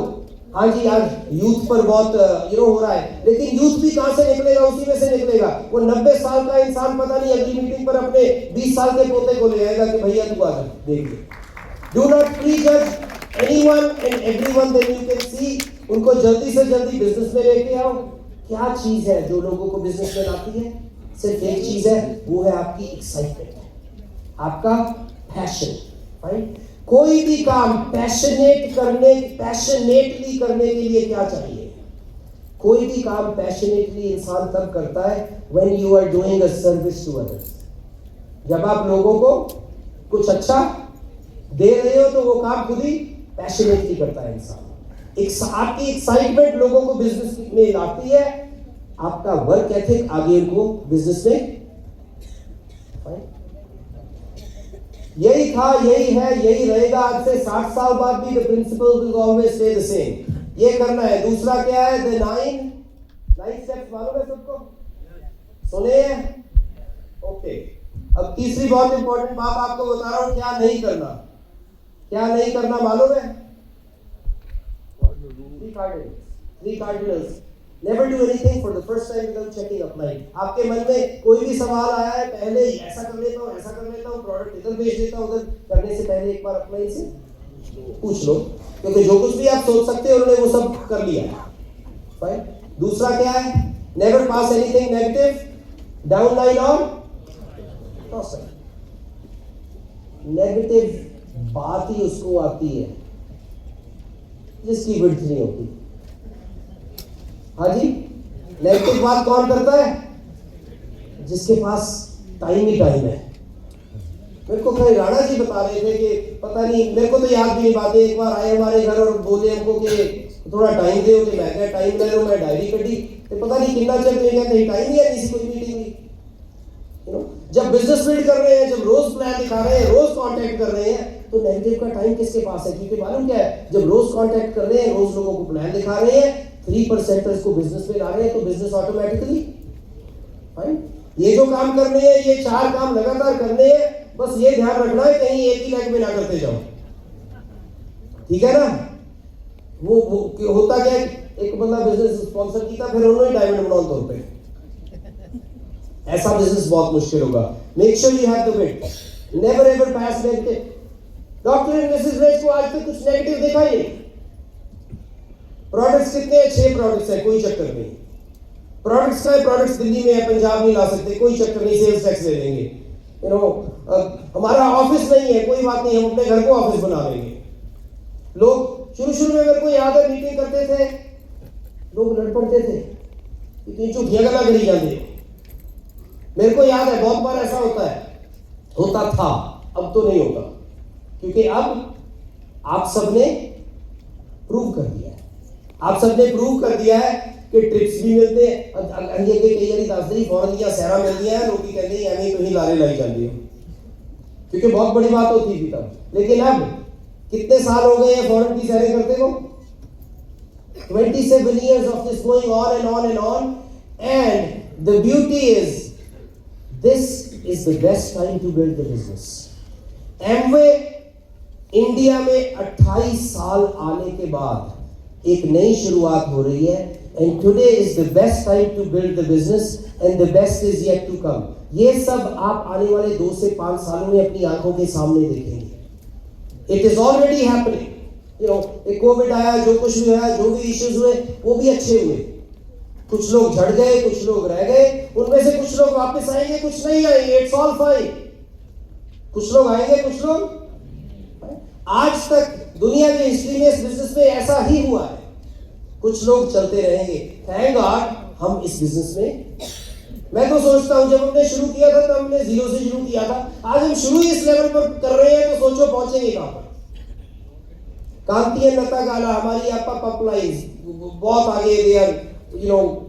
हाँ जी, आज यूथ पर बहुत हो रहा है, लेकिन यूथ भी कहां से निकलेगा? उसी में से निकलेगा। वो 90 साल का इंसान पता नहीं अगली मीटिंग पर अपने 20 साल के पोते को ले आएगा कि भैया तू आ जा, देख ले। Do not prejudge anyone and everyone, then you can see. उनको जल्दी से जल्दी बिजनेस में लेके आओ। क्या चीज है जो लोगों को बिजनेस में लाती है? सिर्फ एक चीज है, वो है आपकी एक्साइटमेंट, आपका पैशन। राइट? कोई भी काम पैशनेटली करने के लिए क्या चाहिए? कोई भी काम पैशनेटली इंसान तब करता है when you are doing a service to others. जब आप लोगों को कुछ अच्छा दे रहे हो तो वो काम खुद ही पैशनेटली करता है इंसान। आपकी एक्साइटमेंट लोगों को बिजनेस में लाती है, आपका वर्क एथिक आगे उनको बिजनेस में। यही था, यही है, यही रहेगा। आज से 60 साल बाद भी the principle will always stay the same. ये करना है। दूसरा क्या है? द 9 स्टेप्स मालूम है सबको? सुने हैं? ओके। अब तीसरी बहुत इंपॉर्टेंट बात आपको बता रहा हूं, क्या नहीं करना। क्या नहीं करना मालूम है? 3 cardinals. Never do anything for the first time without checking applying. आपके मन में कोई भी सवाल आया है, पहले ऐसा कर लेता हूँ, ऐसा कर लेता हूँ, प्रोडक्ट इधर भेज देता हूँ, उधर करने से पहले एक बार अप्लाई से पूछ लो, क्योंकि जो कुछ भी आप सोच सकते हो उन्होंने वो सब कर लिया। फाइन। दूसरा क्या है? Never pass anything negative down line or cross line. Negative बात ही उसको आती है जिसकी विड्थ नहीं होती। हाँ जी, नेगेटिव बात कौन करता है? जिसके पास टाइम ही टाइम है। मेरे को कहीं राणा जी बता रहे थे कि पता नहीं, मेरे को तो याद भी नहीं बातें। एक बार आए हमारे घर और बोले हमको कि थोड़ा टाइम दे। मैं क्या टाइम ले लो, मैं डायरी कटी तो पता नहीं कितना चल रही है, टाइम ही है, किसी कोई मीटिंग नहीं। जब बिजनेस बिल्ड कर रहे हैं, जब रोज प्लान दिखा रहे हैं, रोज कांटेक्ट कर रहे हैं, तो नेगेटिव का टाइम किसके पास है? क्योंकि मालूम क्या है, जब रोज कांटेक्ट कर रहे हैं, रोज लोगों को प्लान दिखा रहे हैं, 3% को बिजनेस में ला रहे हैं, तो बिजनेस ऑटोमेटिकली फाइन। ये जो काम करने हैं, ये 4 काम लगातार करने हैं। बस ये ध्यान रखना है कहीं एक ही लेग में ना करते जाओ, ठीक है ना? वो होता क्या है, एक बंदा बिजनेस स्पॉन्सर किया, फिर उन्होंने डायमंड बनाउन तौर पे, ऐसा बिजनेस बहुत मुश्किल होगा। Make sure you have the wit, never ever pass negative. Doctor and Mrs रेज को आज तक कुछ नेगेटिव देखा ही नहीं। प्रोडक्ट्स कितने हैं? 6 प्रोडक्ट्स हैं, कोई चक्कर नहीं। प्रोडक्ट्स का है, प्रोडक्ट्स दिल्ली में है, पंजाब नहीं ला सकते, कोई चक्कर नहीं, सेल्स टैक्स ले लेंगे। हमारा ऑफिस नहीं है, कोई बात नहीं, हम अपने घर को ऑफिस बना लेंगे। लोग शुरू में, मेरे को याद है, मीटिंग करते थे, लोग लड़ पड़ते थे, इतनी झूठियां गल्ला करी जाती। मेरे को याद है बहुत बार ऐसा होता था, अब तो नहीं होता, क्योंकि अब आप सबने प्रूव कर दिया है। आप सबने प्रूव कर दिया है कि ट्रिप्स भी मिलते हैं। अगे कई बार दसदे फॉरन दियां सैरां मिलदियां हैं, लोग कहते हैं एवं तुम लारे लाई जाते हो, क्योंकि बहुत बड़ी बात होती थी तब। लेकिन अब कितने साल हो गए हैं फॉरन की सैरें करते को? 27 years of this going on and on and on, and the beauty is this is the best time to build the business. Amway India में 28 साल आने के बाद एक नई शुरुआत हो रही है, and today is the best time to build the business and the best is yet to come. ये सब आप आने वाले 2 से 5 सालों में अपनी आंखों के सामने देखेंगे. It is already happening. एक कोविड आया, जो कुछ भी आया, जो भी इश्यूज हुए वो भी अच्छे हुए। कुछ लोग झड़ गए, कुछ लोग रह गए, उनमें से कुछ लोग वापस आएंगे, कुछ नहीं आएंगे। It's all fine. कुछ लोग आएंगे, कुछ लोग। आज तक दुनिया की हिस्ट्री में इस बिजनेस में ऐसा ही हुआ है। कुछ लोग चलते रहेंगे। थैंक गॉड हम इस बिजनेस में, मैं तो सोचता हूं जब हमने शुरू किया था तो हमने 0 से शुरू किया था। आज हम शुरू इस लेवल पर कर रहे हैं तो सोचो पहुंचेंगे कहां पर। कांति नता गाला हमारी आपा पॉपुलाइज बहुत आगे, they are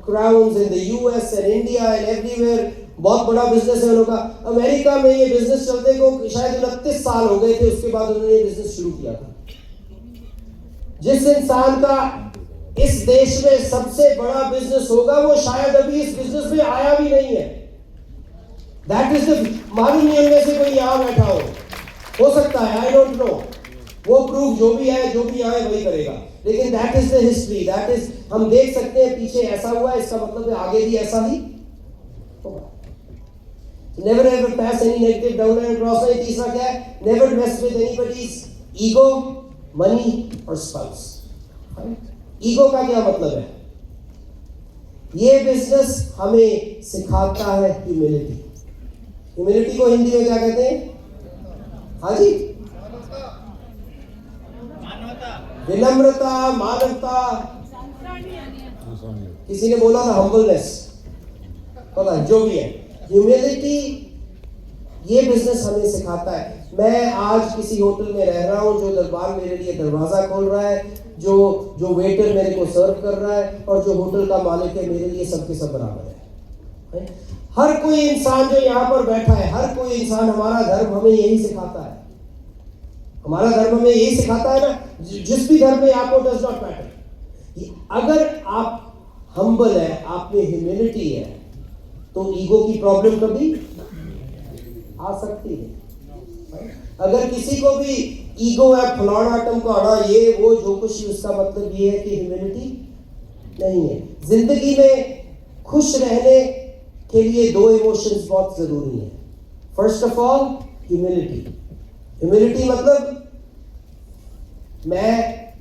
crowns in the US and India and everywhere. बहुत बड़ा बिजनेस है उनका। अमेरिका में ये बिजनेस चलते को शायद 29 साल हो गए थे, उसके बाद उन्होंने ये बिजनेस शुरू किया था। जिस इंसान का इस देश में सबसे बड़ा बिजनेस होगा वो शायद अभी इस बिजनेस में आया भी नहीं है। दैट इज द, मालूम नहीं उनमें से कोई यहां बैठा हो सकता है, आई डोंट नो। वो प्रूफ जो भी है, जो भी आए वही करेगा, लेकिन that is the history. That is, हम देख सकते हैं पीछे ऐसा हुआ है, इसका मतलब है आगे भी ऐसा ही होगा। Never ever pass any negative down and cross. तीसरा क्या है? Never mess with anybody's ego, money और स्पाउस। ईगो का क्या मतलब है? ये बिजनेस हमें सिखाता है ह्यूमिलिटी। ह्यूमिलिटी को हिंदी में क्या कहते हैं? हाँ जी, विनम्रता, मानवता। किसी ने बोला था हम्बलनेस, पता जो भी है, ह्यूमिलिटी ये बिजनेस हमें सिखाता है। मैं आज किसी होटल में रह रहा हूँ, जो दरबार मेरे लिए दरवाजा खोल रहा है, जो वेटर मेरे को सर्व कर रहा है, और जो होटल का मालिक है, मेरे लिए सबके सब बराबर है। हर कोई इंसान जो यहाँ पर बैठा है, हर कोई इंसान, हमारा धर्म हमें यही सिखाता है। हमारा धर्म हमें यही सिखाता है ना, जिस भी धर्म में आपको, डज नॉट मैटर। अगर आप हम्बल है, आप में ह्यूमिलिटी है, तो ईगो की प्रॉब्लम कभी आ सकती है। अगर किसी को भी ईगो है, फलाना टमकाना, ये वो जो कुछ, उसका मतलब ये है कि ह्यूमिलिटी नहीं है। जिंदगी में खुश रहने के लिए 2 इमोशंस बहुत जरूरी है। First of all humility. Humility मतलब मैं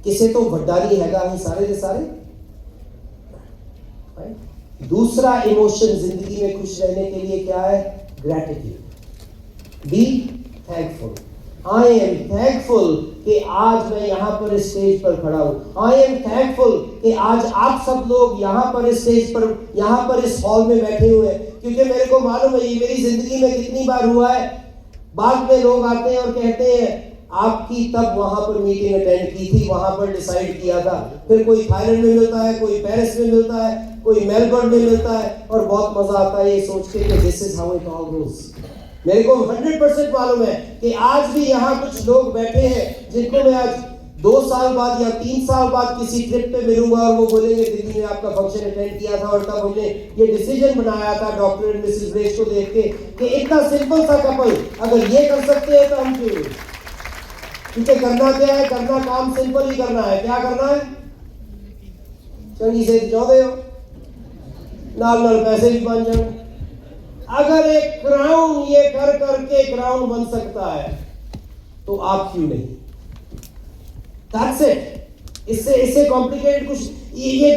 किसे तो वड्डा नहीं हैगा, ही सारे के सारे। दूसरा इमोशन जिंदगी में खुश रहने के लिए क्या है? Gratitude. Be thankful. I am thankful कि आज मैं यहाँ पर इस स्टेज पर खड़ा हूँ। आई एम थैंकफुल कि आज आप सब लोग यहाँ पर इस स्टेज पर, यहाँ पर इस हॉल में बैठे हुए हैं, क्योंकि मेरे को मालूम है ये मेरी जिंदगी में कितनी बार हुआ है। बाद में लोग आते हैं और कहते हैं आपकी तब वहां पर मीटिंग अटेंड की थी, वहां पर डिसाइड किया था। फिर कोई थाईलैंड में मिलता है, कोई पेरिस में मिलता है, कोई मेलबर्न में मिलता है, और बहुत मजा आता है ये सोच के कि this is how it all goes. मेरे को 100% मालूम है कि आज भी यहाँ कुछ लोग बैठे हैं जिनको मैं आज 2 साल बाद या 3 साल बाद किसी ट्रिप पे मिलूंगा, और वो बोलेंगे दिल्ली में आपका फंक्शन अटेंड किया था, और तब हमने ये डिसीजन बनाया था डॉक्टर एंड मिसेस ब्रेश को देख के कि इतना सिंपल सा कपल अगर ये कर सकते हैं तो हम क्यों नहीं। क्योंकि करना क्या है? करना काम सिंपल ही करना है। क्या करना है? चंगी से चाहते हो, नाल पैसे भी बन जाए। अगर एक क्राउन ये कर करके क्राउन बन सकता है तो आप क्यों नहीं? That's it। इससे कॉम्प्लिकेटेड कुछ, ये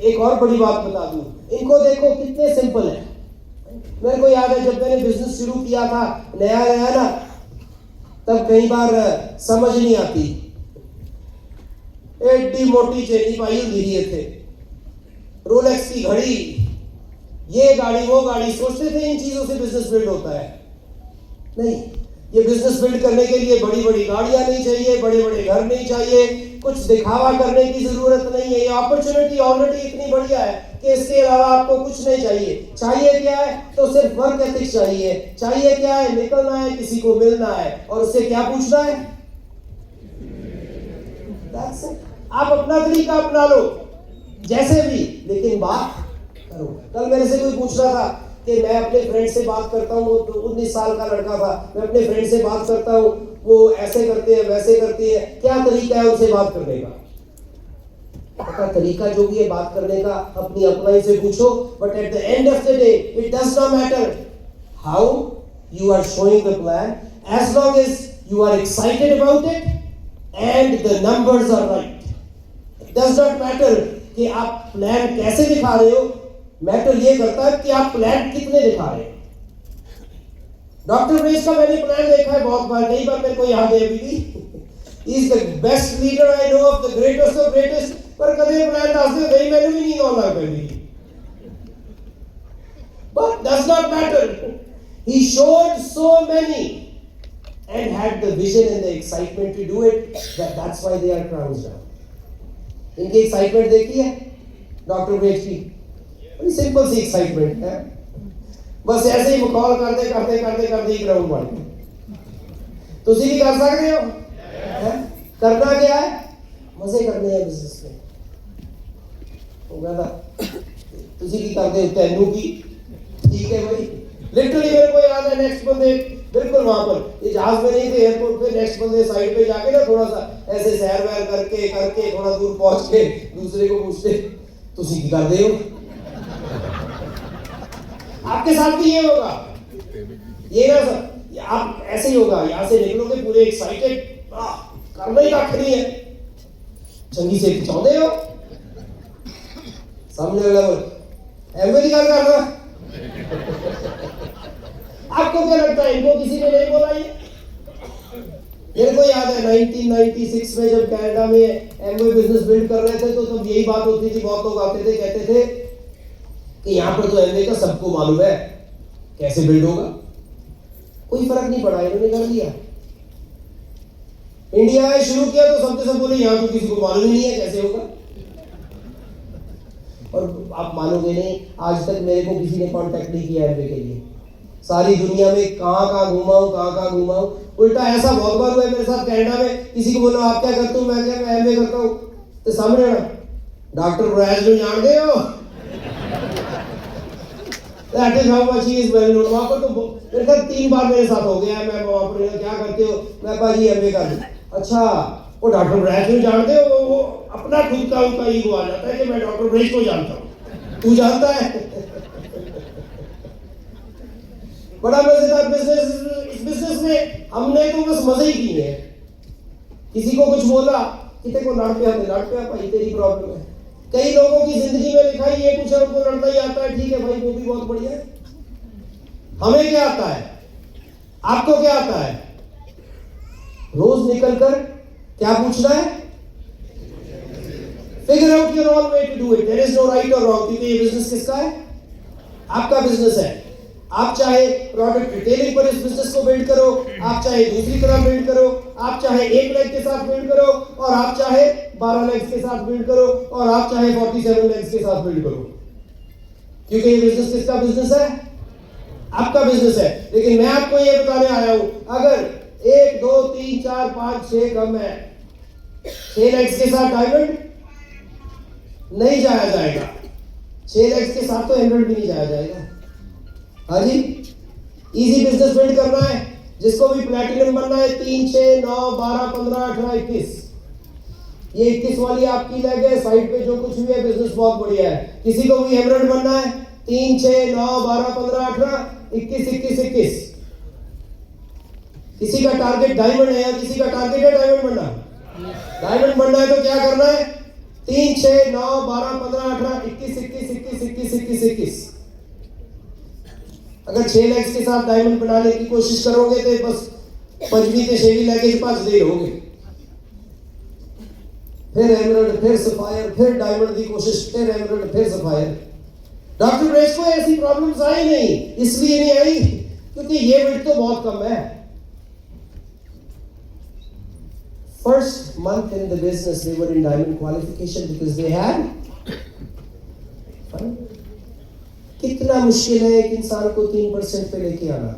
एक और बड़ी बात बता दूं, इनको देखो कितने सिंपल है। मेरे को याद है जब मैंने बिजनेस शुरू किया था नया नया ना, तब कई बार समझ नहीं आती, एडी मोटी चेनी पाई हुई थे, रोलेक्स की घड़ी, ये गाड़ी वो गाड़ी, सोचते थे इन चीजों से बिजनेस बिल्ड होता है। नहीं, ये बिजनेस बिल्ड करने के लिए बड़ी बड़ी गाड़ियां नहीं चाहिए, बड़े बड़े घर नहीं चाहिए, कुछ दिखावा करने की जरूरत नहीं है। ये अपॉर्चुनिटी ऑलरेडी इतनी बढ़िया है कि इसके अलावा आपको कुछ नहीं चाहिए। चाहिए क्या है? तो सिर्फ वर्क एथिक्स चाहिए। चाहिए क्या है? निकलना है, किसी को मिलना है और उससे क्या पूछना है? That's it. आप अपना तरीका अपना लो जैसे भी, लेकिन बात करो। कल मेरे से कोई पूछ रहा था कि मैं अपने फ्रेंड से बात करता हूँ, वो 19 साल का लड़का था, मैं अपने फ्रेंड से बात करता हूँ, वो ऐसे करते हैं वैसे करती है, क्या तरीका है उनसे बात करने का? आपका तरीका जो भी है बात करने का, अपनी अपलाइन से पूछो, but at the end of the day it does not matter how you are showing the plan, as long as you are excited about it and the numbers are right. It does not matter कि आप plan कैसे दिखा रहे हो, matter ये करता है कि आप प्लान कितने दिखा रहे हो। डॉक्टर ब्रेस का मैंने प्लान देखा है बहुत बार, कई बार मेरे को याद है अभी भी। He is the best leader I know of, the greatest of greatest, पर कभी प्लान दस दिन मैंने भी नहीं होना कभी। But does not matter. He showed so many and had the vision and the excitement to do it, that's why they are crowns now. इनकी एक्साइटमेंट देखी है डॉक्टर ब्रेस की? बड़ी सिंपल सी एक्साइटमेंट है, बस ऐसे ही मखौल करते करते करते करते ही ग्राउंड बन गए। तुम भी कर सकते हो। करना क्या है? मजे करने हैं बिजनेस में। वो कहता तुझी की करते हो तैनू की, ठीक है भाई। लिटरली मेरे को याद है नेक्स्ट बंदे बिल्कुल वहां पर, ये जहाज में नहीं थे, एयरपोर्ट पे नेक्स्ट बंदे साइड पे जाके ना थोड़ा सा ऐसे सैर वैर करके करके थोड़ा दूर पहुंच के दूसरे को पूछते तुझी की कर दे हो। आपके साथ भी ये होगा, ये ना सर, आप ऐसे ही होगा, यहां से निकलोगे पूरे एक्साइटेड, करना ही कख नहीं है, चंगी से चाहते हो, सामने वाला बोल एमए की गल कर रहा। आपको क्या लगता है इनको किसी ने नहीं बोला? ये मेरे को याद है 1996 में जब कनाडा में एमवे बिजनेस बिल्ड कर रहे थे, तो तब यही बात होती थी, बहुत लोग आते थे कहते थे कि यहाँ पर तो एमवे का सबको मालूम है, कैसे बिल्ड होगा? कोई फर्क नहीं पड़ा, इन्होंने कर लिया। इंडिया में शुरू किया तो सबके सब बोले यहाँ तो किसी को मालूम ही नहीं है कैसे होगा। और आप मानोगे नहीं, आज तक मेरे को किसी ने कांटेक्ट नहीं किया एमवे के लिए। सारी दुनिया में कहाँ घूमा हूँ। उल्टा ऐसा बहुत बार हुआ है मेरे साथ, कनाडा में किसी को बोला आप क्या करते हो, मैं क्या मैं एमए करता हूँ, तो सामने ना डॉक्टर ब्रैज को जानते हो, that is how much he is well known. वहां पर तो मेरे साथ 3 बार मेरे साथ हो गया है। मैं वहां पर क्या करते हो, मैं भाई एमए कर, अच्छा वो डॉक्टर ब्रैज को जानते हो, वो अपना खुद का उनका ईगो आ जाता है कि मैं डॉक्टर ब्रैज को जानता हूँ, तू जानता है। बड़ा मजेदार बिजनेस, इस बिजनेस में हमने तो बस मजे ही किए हैं। किसी को कुछ बोला कि तेरे को लड़ पे भाई तेरी प्रॉब्लम है। कई लोगों की जिंदगी में लिखा ही है कुछ है, उनको लड़ना ही आता है, ठीक है भाई वो भी बहुत बढ़िया है। हमें क्या आता है, आपको क्या आता है? रोज निकलकर क्या पूछना है? Figure out your own way to do it, there is no right और रॉन्ग, क्योंकि ये बिजनेस किसका है? आपका बिजनेस है। आप चाहे प्रोडक्ट रिटेलिंग पर इस बिजनेस को बिल्ड करो, आप चाहे दूसरी तरह बिल्ड करो, आप चाहे 1 लेग के साथ बिल्ड करो, और आप चाहे 12 लेग्स के साथ बिल्ड करो, और आप चाहे 47 लेग्स के साथ बिल्ड करो, क्योंकि ये बिजनेस किसका बिजनेस है? आपका बिजनेस है। लेकिन मैं आपको ये बताने आया हूं, अगर 1 2 3 4 5 6 कम है, 6 लेग्स के साथ डायमंड नहीं जाया जाएगा, 6 लेग्स के साथ तो एमराल्ड भी नहीं जाया जाएगा। हाँ जी, इजी बिजनेस बिल्ड करना है, जिसको भी प्लैटिनम बनना है, 3 6 9 12 15 18 21, ये 21 वाली आपकी लेग है, साइड पे जो कुछ भी है बिजनेस बहुत बढ़िया है। किसी को भी एमराल्ड बनना है, 3 6 9 12 15 18 21 21 21। किसी का टारगेट डायमंड है, या किसी का टारगेट है डायमंड बनना? डायमंड बनना है तो क्या करना है? 3 6 9 12 15 18 21 21 21 21 21 21। अगर 6 लेग्स के साथ डायमंड बनाने की कोशिश करोगे तो बस 5वीं से 6वीं लेग पास दे रहोगे, फिर एमराल्ड, फिर सफायर, फिर डायमंड की कोशिश, फिर एमराल्ड, फिर सफायर। डॉक्टर ब्रेस को ऐसी प्रॉब्लम्स आई नहीं, इसलिए नहीं आई क्योंकि ये विड्थ तो बहुत कम है। First month in the business, they were in diamond qualification because they had. कितना मुश्किल है एक इंसान को 3% पे लेके आना?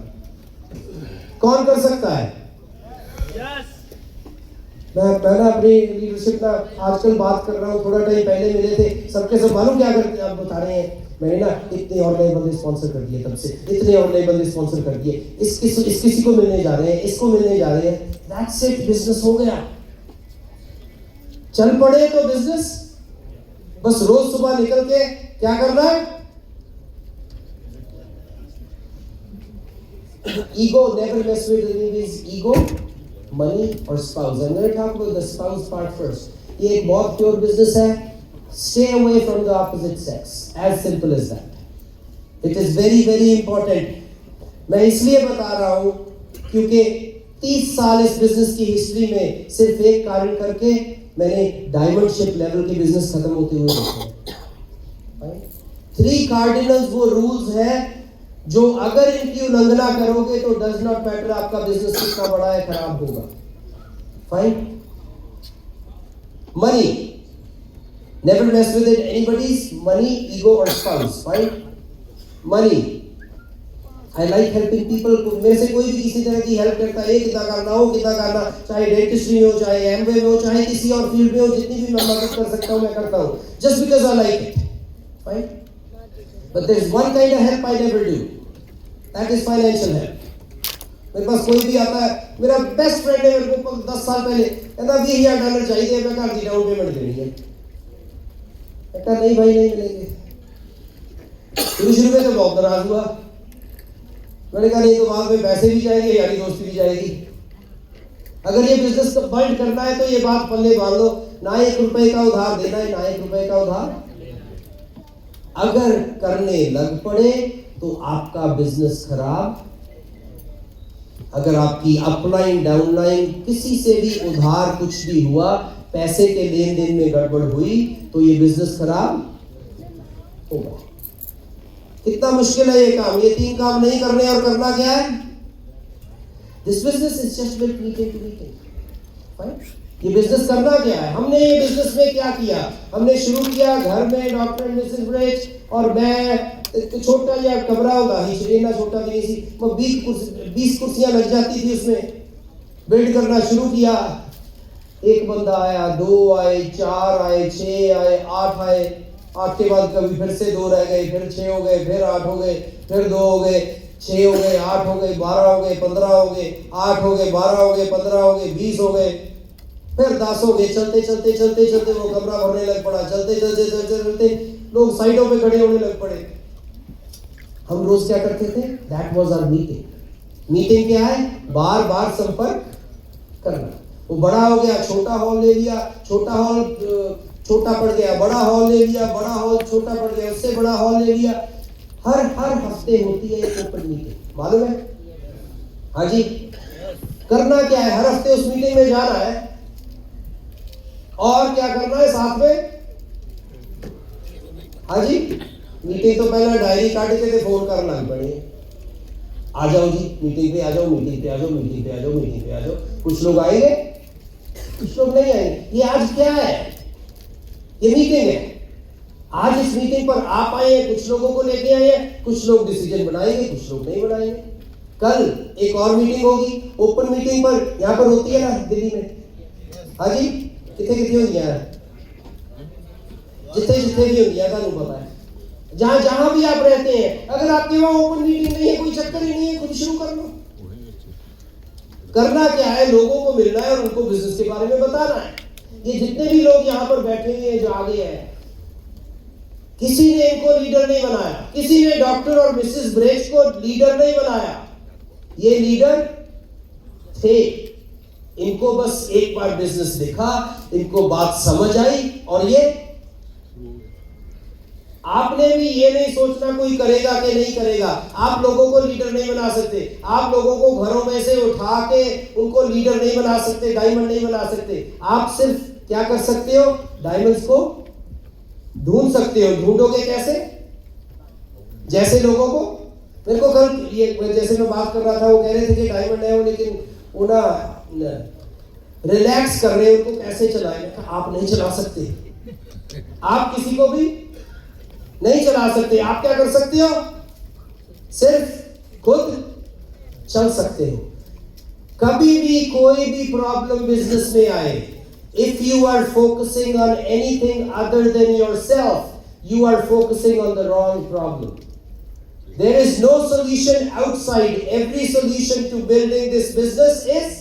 कौन कर सकता है? मैं ना अपनी लीडरशिप ना आजकल बात कर रहा हूँ, थोड़ा टाइम पहले मिले थे, सबके सब मालूम क्या करते आप बता रहे हैं, मैंने ना इतने और नए बंदे स्पॉन्सर कर दिए, तब से इतने और नए बंदे स्पॉन्सर कर दिए, इस किसी को मिलने जा रहे हैं, इसको मिलने जा रहे हैं, दैट्स इट, बिजनेस हो गया। चल पड़े तो बिजनेस, बस रोज सुबह निकल के क्या करना है? Ego, never mess with anybody's ego, money or spouse. I'm going to talk about the spouse part first. ये एक बहुत प्योर बिजनेस है. Stay away from the opposite sex. As simple as that. It is very very important. मैं इसलिए बता रहा हूँ क्योंकि 30 साल इस बिजनेस की हिस्ट्री में सिर्फ एक कारण करके मैंने डायमंड शिप लेवल के बिजनेस खत्म होते हुए देखे। 3 कार्डिनल्स वो रूल्स हैं जो अगर इनकी उल्लंघना करोगे तो डज नॉट मैटर आपका बिजनेस कितना बड़ा है, खराब होगा। Fine. Money, never mess with anybody's money, ego और spouse. Fine. Money, I like helping people. मेरे से कोई भी किसी तरह की हेल्प करता है, कितना करना हो कितना करना, चाहे डेंटिस्ट्री में हो, चाहे एमवे में हो, चाहे किसी और फील्ड में हो, जितनी भी मैं मदद कर सकता हूं मैं करता हूं, just because I like it. Fine. But there is one kind of help I never do. That is financial help. मेरे पास कोई भी आता है, मेरा बेस्ट फ्रेंड है, मेरे को 10 साल पहले कहता $20,000 चाहिए, मैं घर की डाउन पेमेंट देनी है। मैं कहा नहीं भाई नहीं मिलेंगे। शुरू में तो बहुत नाराज हुआ। मैंने कहा नहीं तो बाद में पैसे भी जाएंगे, यारी दोस्ती भी जाएगी। अगर ये बिजनेस को बिल्ड करना है तो ये बात पल्ले बांध लो, ना 1 रुपए का उधार देना है, ना 1 रुपए का उधार। अगर करने लग पड़े तो आपका बिजनेस खराब। अगर आपकी अपलाइन डाउनलाइन किसी से भी उधार कुछ भी हुआ, पैसे के लेन देन में गड़बड़ हुई तो ये बिजनेस खराब होगा। कितना मुश्किल है ये काम। ये 3 काम नहीं करने और करना क्या है? This business is just built meeting to meeting. Fine. ये बिजनेस करना क्या है? हमने ये बिजनेस में क्या किया? हमने शुरू किया घर में, डॉक्टर एंड मिसेस ब्रेच और मैं, छोटा या कमरा होगा ही, इतना छोटा भी नहीं सी, 20 कुर्सियां लग जाती थी उसमें। बिल्ड करना शुरू किया, 1 बंदा आया, 2 आए, 4 आए, 6 आए, 8 आए, 8 के बाद कभी फिर से 2 रह गए, फिर 6 हो गए, फिर 8 हो गए, फिर 2 हो गए, 6 हो गए, 8 हो गए, 12 हो गए, 15 हो गए, 8 हो गए, 12 हो गए, 15 हो गए, 20 हो गए, फिर 10 हो गए। चलते चलते चलते चलते वो कमरा भरने लग पड़ा। चलते चलते चलते चलते लोग साइडों पे खड़े होने लग पड़े। हम रोज क्या करते थे? That was our meeting. Meeting क्या है? बार बार संपर्क करना। वो बड़ा हो गया, छोटा हॉल ले लिया, छोटा हॉल छोटा पड़ गया, बड़ा हॉल ले लिया, बड़ा हॉल छोटा पड़ गया, उससे बड़ा हॉल ले लिया। हर हफ्ते होती है एक ओपन मीटिंग, मालूम है? हाँ जी। करना क्या है? हर हफ्ते उस मीटिंग में जाना है और क्या करना है साथ में? हाँ जी। मीटिंग तो पहले डायरी काट के थे, फोन करना पड़े, आ जाओ जी मीटिंग पे, आ जाओ मीटिंग पे, आ जाओ मीटिंग पे, आ जाओ मीटिंग पे, आ जाओ। कुछ लोग आएंगे, कुछ लोग नहीं आएंगे। ये आज क्या है? ये मीटिंग है। आज इस मीटिंग पर आप आए हैं, कुछ लोगों को लेके आए हैं, कुछ लोग डिसीजन बनाएंगे, कुछ लोग नहीं बनाएंगे। कल एक और मीटिंग होगी, ओपन मीटिंग पर, यहाँ पर होती है ना दिल्ली में। हाँ जी। कितने होती है? जितने भी होती है, ਤੁਹਾਨੂੰ पता है। जहां भी आप रहते हैं, अगर आपके वहां ओपन मीटिंग नहीं है, कोई चक्कर ही नहीं है, खुद शुरू कर लो। करना क्या है? लोगों को मिलना है और उनको बिजनेस के बारे में बताना है। ये जितने भी लोग यहाँ पर बैठे हुए हैं, जो आगे हैं, किसी ने इनको लीडर नहीं बनाया। किसी ने डॉक्टर और मिसेस ब्रेच को लीडर नहीं बनाया। ये लीडर थे। इनको बस एक बार बिजनेस देखा, इनको बात समझ आई और ये, आपने भी ये नहीं सोचना कोई करेगा कि नहीं करेगा। आप लोगों को लीडर नहीं बना सकते। आप लोगों को घरों में से उठा के उनको लीडर नहीं बना सकते, डायमंड नहीं बना सकते। आप सिर्फ क्या कर सकते हो? डायमंड्स को ढूंढ सकते हो। ढूंढोगे कैसे? जैसे लोगों को, मेरे को कल ये जैसे मैं बात कर रहा था, वो कह रहे थे कि डायमंड है वो, लेकिन वो ना रिलैक्स कर रहे हैं, उनको कैसे चलाएं? आप नहीं चला सकते, आप किसी को भी नहीं चला सकते। आप क्या कर सकते हो? सिर्फ खुद चल सकते हो। कभी भी कोई भी प्रॉब्लम बिजनेस में आए, if you are focusing on anything other than yourself, you are focusing on the wrong problem. There is no solution outside. Every solution to building this business is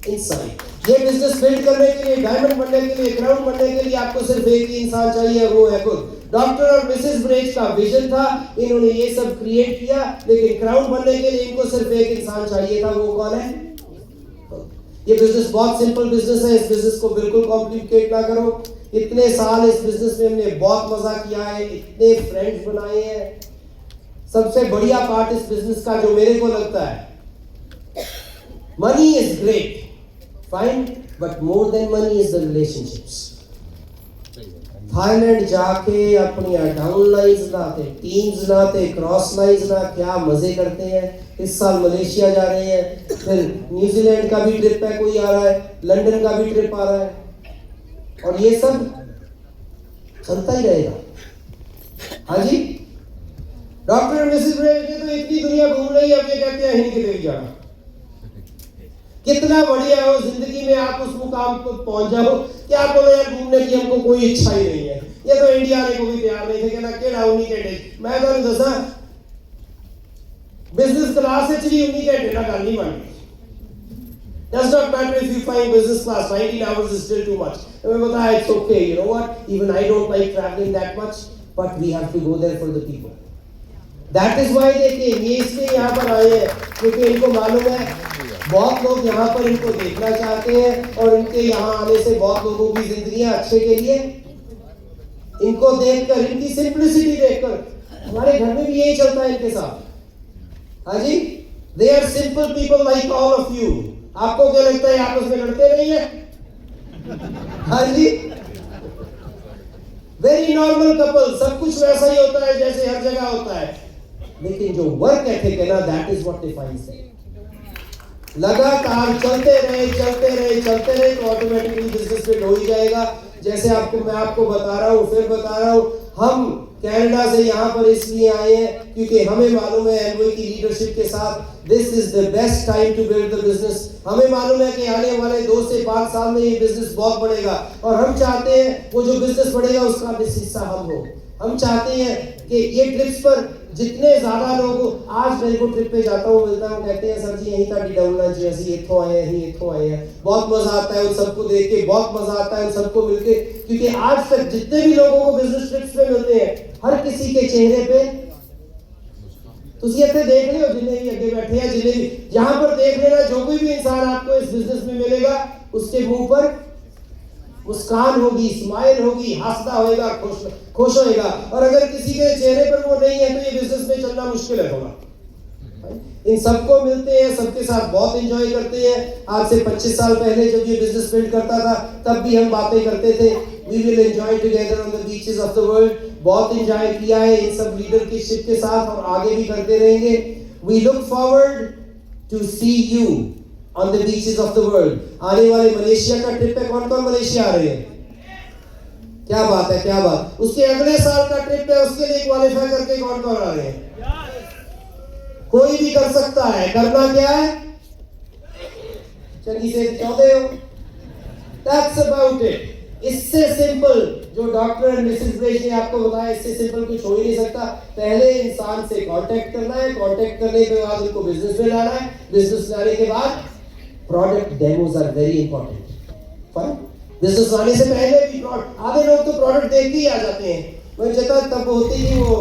inside. ये business build करने के लिए, diamond बनने के लिए, crown बनने के लिए आपको सिर्फ एक ही इंसान चाहिए, वो है खुद। डॉक्टर और मिसेस ब्रेज का विजन था, इन्होंने ये सब क्रिएट किया, लेकिन क्राउन बनने के लिए इनको सिर्फ एक इंसान चाहिए था, वो कौन है? ये बिजनेस बहुत सिंपल बिजनेस है, इस बिजनेस को बिल्कुल कॉम्प्लिकेट ना करो। इतने साल इस बिजनेस में हमने बहुत मजा किया है, इतने फ्रेंड्स बनाए हैं। सबसे बढ़िया पार्ट इस बिजनेस का जो मेरे को लगता है, money is great, fine, but more than money is the relationships. Thailand जाके अपनी डाउनलाइंस लाते, टीम्स लाते, क्रॉस लाइंस ला, क्या मजे करते हैं। इस साल मलेशिया जा रहे हैं, फिर न्यूजीलैंड का भी ट्रिप है, कोई आ रहा है, लंदन का भी ट्रिप आ रहा है, और ये सब चलता ही रहेगा। हाँ जी, डॉक्टर मिसेस ब्रेज ने तो इतनी दुनिया घूम रही है, अब ये कहते हैं हिंदी के जाना। कितना बढ़िया हो जिंदगी में, आप उस मुकाम पर पहुंच जाओ कि आप बोलो यार घूमने की हमको कोई इच्छा ही नहीं है। ये तो इंडिया ने को भी तैयार नहीं थे, कहना केड़ा उन्हीं के डेट, मैं तो दसा बिजनेस क्लास से चली उन्हीं के डेटा कर नहीं बन। Does not matter if you find business class, 19 hours is still too much. मैं बताया it's okay, you know what? Even I don't like traveling that much, but we have to go there for the people. That is why they came. ये इसलिए यहाँ पर आए हैं क्योंकि इनको मालूम है बहुत लोग यहाँ पर इनको देखना चाहते हैं, और इनके यहाँ आने से बहुत लोगों की जिंदगियां अच्छे के लिए, इनको देखकर, इनकी सिंप्लिसिटी देखकर, हमारे घर में भी यही चलता है इनके साथ। हाँ जी, they are simple people like all of you. आपको क्या लगता है आपस में लड़ते नहीं है? हाँ जी, वेरी नॉर्मल कपल, सब कुछ वैसा ही होता है जैसे हर जगह होता है, लेकिन जो वर्क एथिक है ना, that is what defines it. लगातार चलते रहे तो ऑटोमेटिकली बिजनेस में हो ही जाएगा। जैसे मैं आपको बता रहा हूँ, फिर बता रहा हूँ, हम कनाडा से यहाँ पर इसलिए आए हैं क्योंकि हमें मालूम है एमवे की लीडरशिप के साथ this is the best time to build the business. हमें मालूम है कि आने वाले 2 से 5 साल में ये बिजनेस बहुत बढ़ेगा, और हम चाहते हैं वो जो बिजनेस बढ़ेगा उसका भी हिस्सा हम हो। हम चाहते हैं कि ये ट्रिप्स पर जितने ज्यादा लोग, आज मैं को ट्रिप पे जाता हूँ, मिलता हूँ, कहते हैं सर जी यहीं था डाउनला जी, असि इथों आए हैं, बहुत मजा आता है उन सबको देख के, बहुत मजा आता है उन सबको मिलके, क्योंकि आज तक जितने भी लोगों को बिजनेस ट्रिप्स पे मिलते हैं, हर किसी के चेहरे पे तुसी इतने देख लियो, जिन्हें भी अगे बैठे हैं, जिन्हें भी यहाँ पर देख लेना, जो कोई भी इंसान आपको इस बिजनेस में मिलेगा उसके मुंह पर मुस्कान होगी, स्माइल होगी, हंसता होएगा, खुश होएगा। और अगर किसी के चेहरे पर वो नहीं है तो ये बिजनेस में चलना मुश्किल है थोड़ा। इन सबको मिलते हैं, सबके साथ बहुत एंजॉय करते हैं। आज से 25 साल पहले जब ये बिजनेस बिल्ड करता था तब भी हम बातें करते थे, we will enjoy together on the beaches of the world. बहुत एंजॉय किया है इन सब लीडरशिप के साथ और आगे भी करते रहेंगे। We look forward to see you on the beaches of the world. आने वाले मलेशिया का ट्रिप है, कौन कौन मलेशिया आ रहे हैं? क्या बात है, क्या बात। उसके अगले साल का ट्रिप है, उसके लिए क्वालिफाई करके कौन कौन आ रहे हैं? कोई भी कर सकता है। करना क्या है? चंगी से चाहते हो, दैट्स अबाउट इट। इससे सिंपल जो डॉक्टर एंड मिसेस ब्रेज ने आपको बताया, इससे सिंपल कुछ हो ही नहीं सकता। पहले इंसान से कांटेक्ट करना है, कांटेक्ट करने के बाद उनको बिजनेस में लाना है, बिजनेस लाने के बाद product demos are very important. Fine, business लाने से पहले भी आधे लोग तो प्रोडक्ट देख के ही आ जाते हैं। मैं जता तब होती थी वो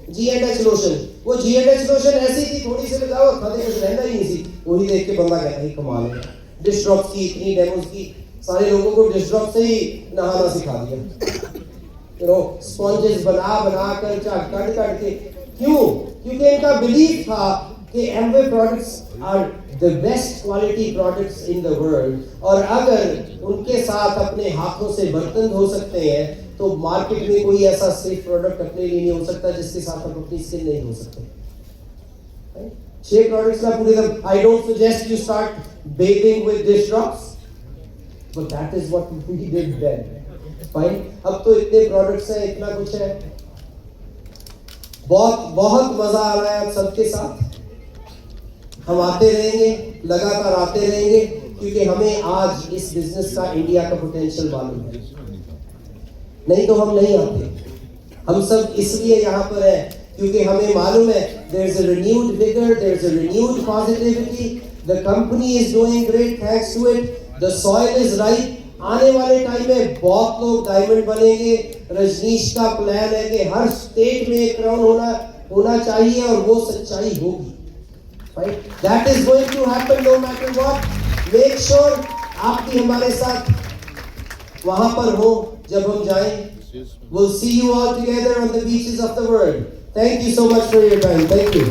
G&H लोशन, वो G&H लोशन ऐसी थी, थोड़ी सी लगाओ खाते कुछ रहना ही नहीं थी, वही देख के बंदा कहता है कमाल है। डिश ड्रॉप्स की इतनी डेमोज की, सारे लोगों को डिश ड्रॉप से ही नहाना सिखा दिया। यू नो, स्पॉन्जेस बना कर कट के, क्यों? क्योंकि इनका बिलीफ था कि Amway products are the best quality products in the world, और अगर उनके साथ अपने हाथों से बर्तन धो सकते हैं तो मार्केट में कोई ऐसा सेफ प्रोडक्ट अपने लिए नहीं हो सकता जिसके साथ आप अपनी स्किन नहीं धो सकते। 6 प्रोडक्ट्स का पूरे, I don't suggest you start bathing with dish drops, But that is what we did then. Fine. अब तो इतने प्रोडक्ट्स हैं, इतना कुछ है, बहुत मजा आ रहा है आप सबके साथ। हम आते रहेंगे, लगातार आते रहेंगे, क्योंकि हमें आज इस बिजनेस का इंडिया का पोटेंशियल मालूम है। नहीं तो हम नहीं आते। हम सब इसलिए यहाँ पर है क्योंकि हमें मालूम है there is a renewed vigor, there is a renewed positivity, the company is doing great thanks to it, the soil is right। आने वाले टाइम में बहुत लोग डायमंड बनेंगे। रजनीश का प्लान है कि हर स्टेट में एक क्राउन होना चाहिए, और वो सच्चाई होगी। Right? That is going to happen no matter what. Make sure आप भी हमारे साथ वहां पर हो जब हम जाएं। We'll see you all together on the beaches of the world. Thank you so much for your time. Thank you.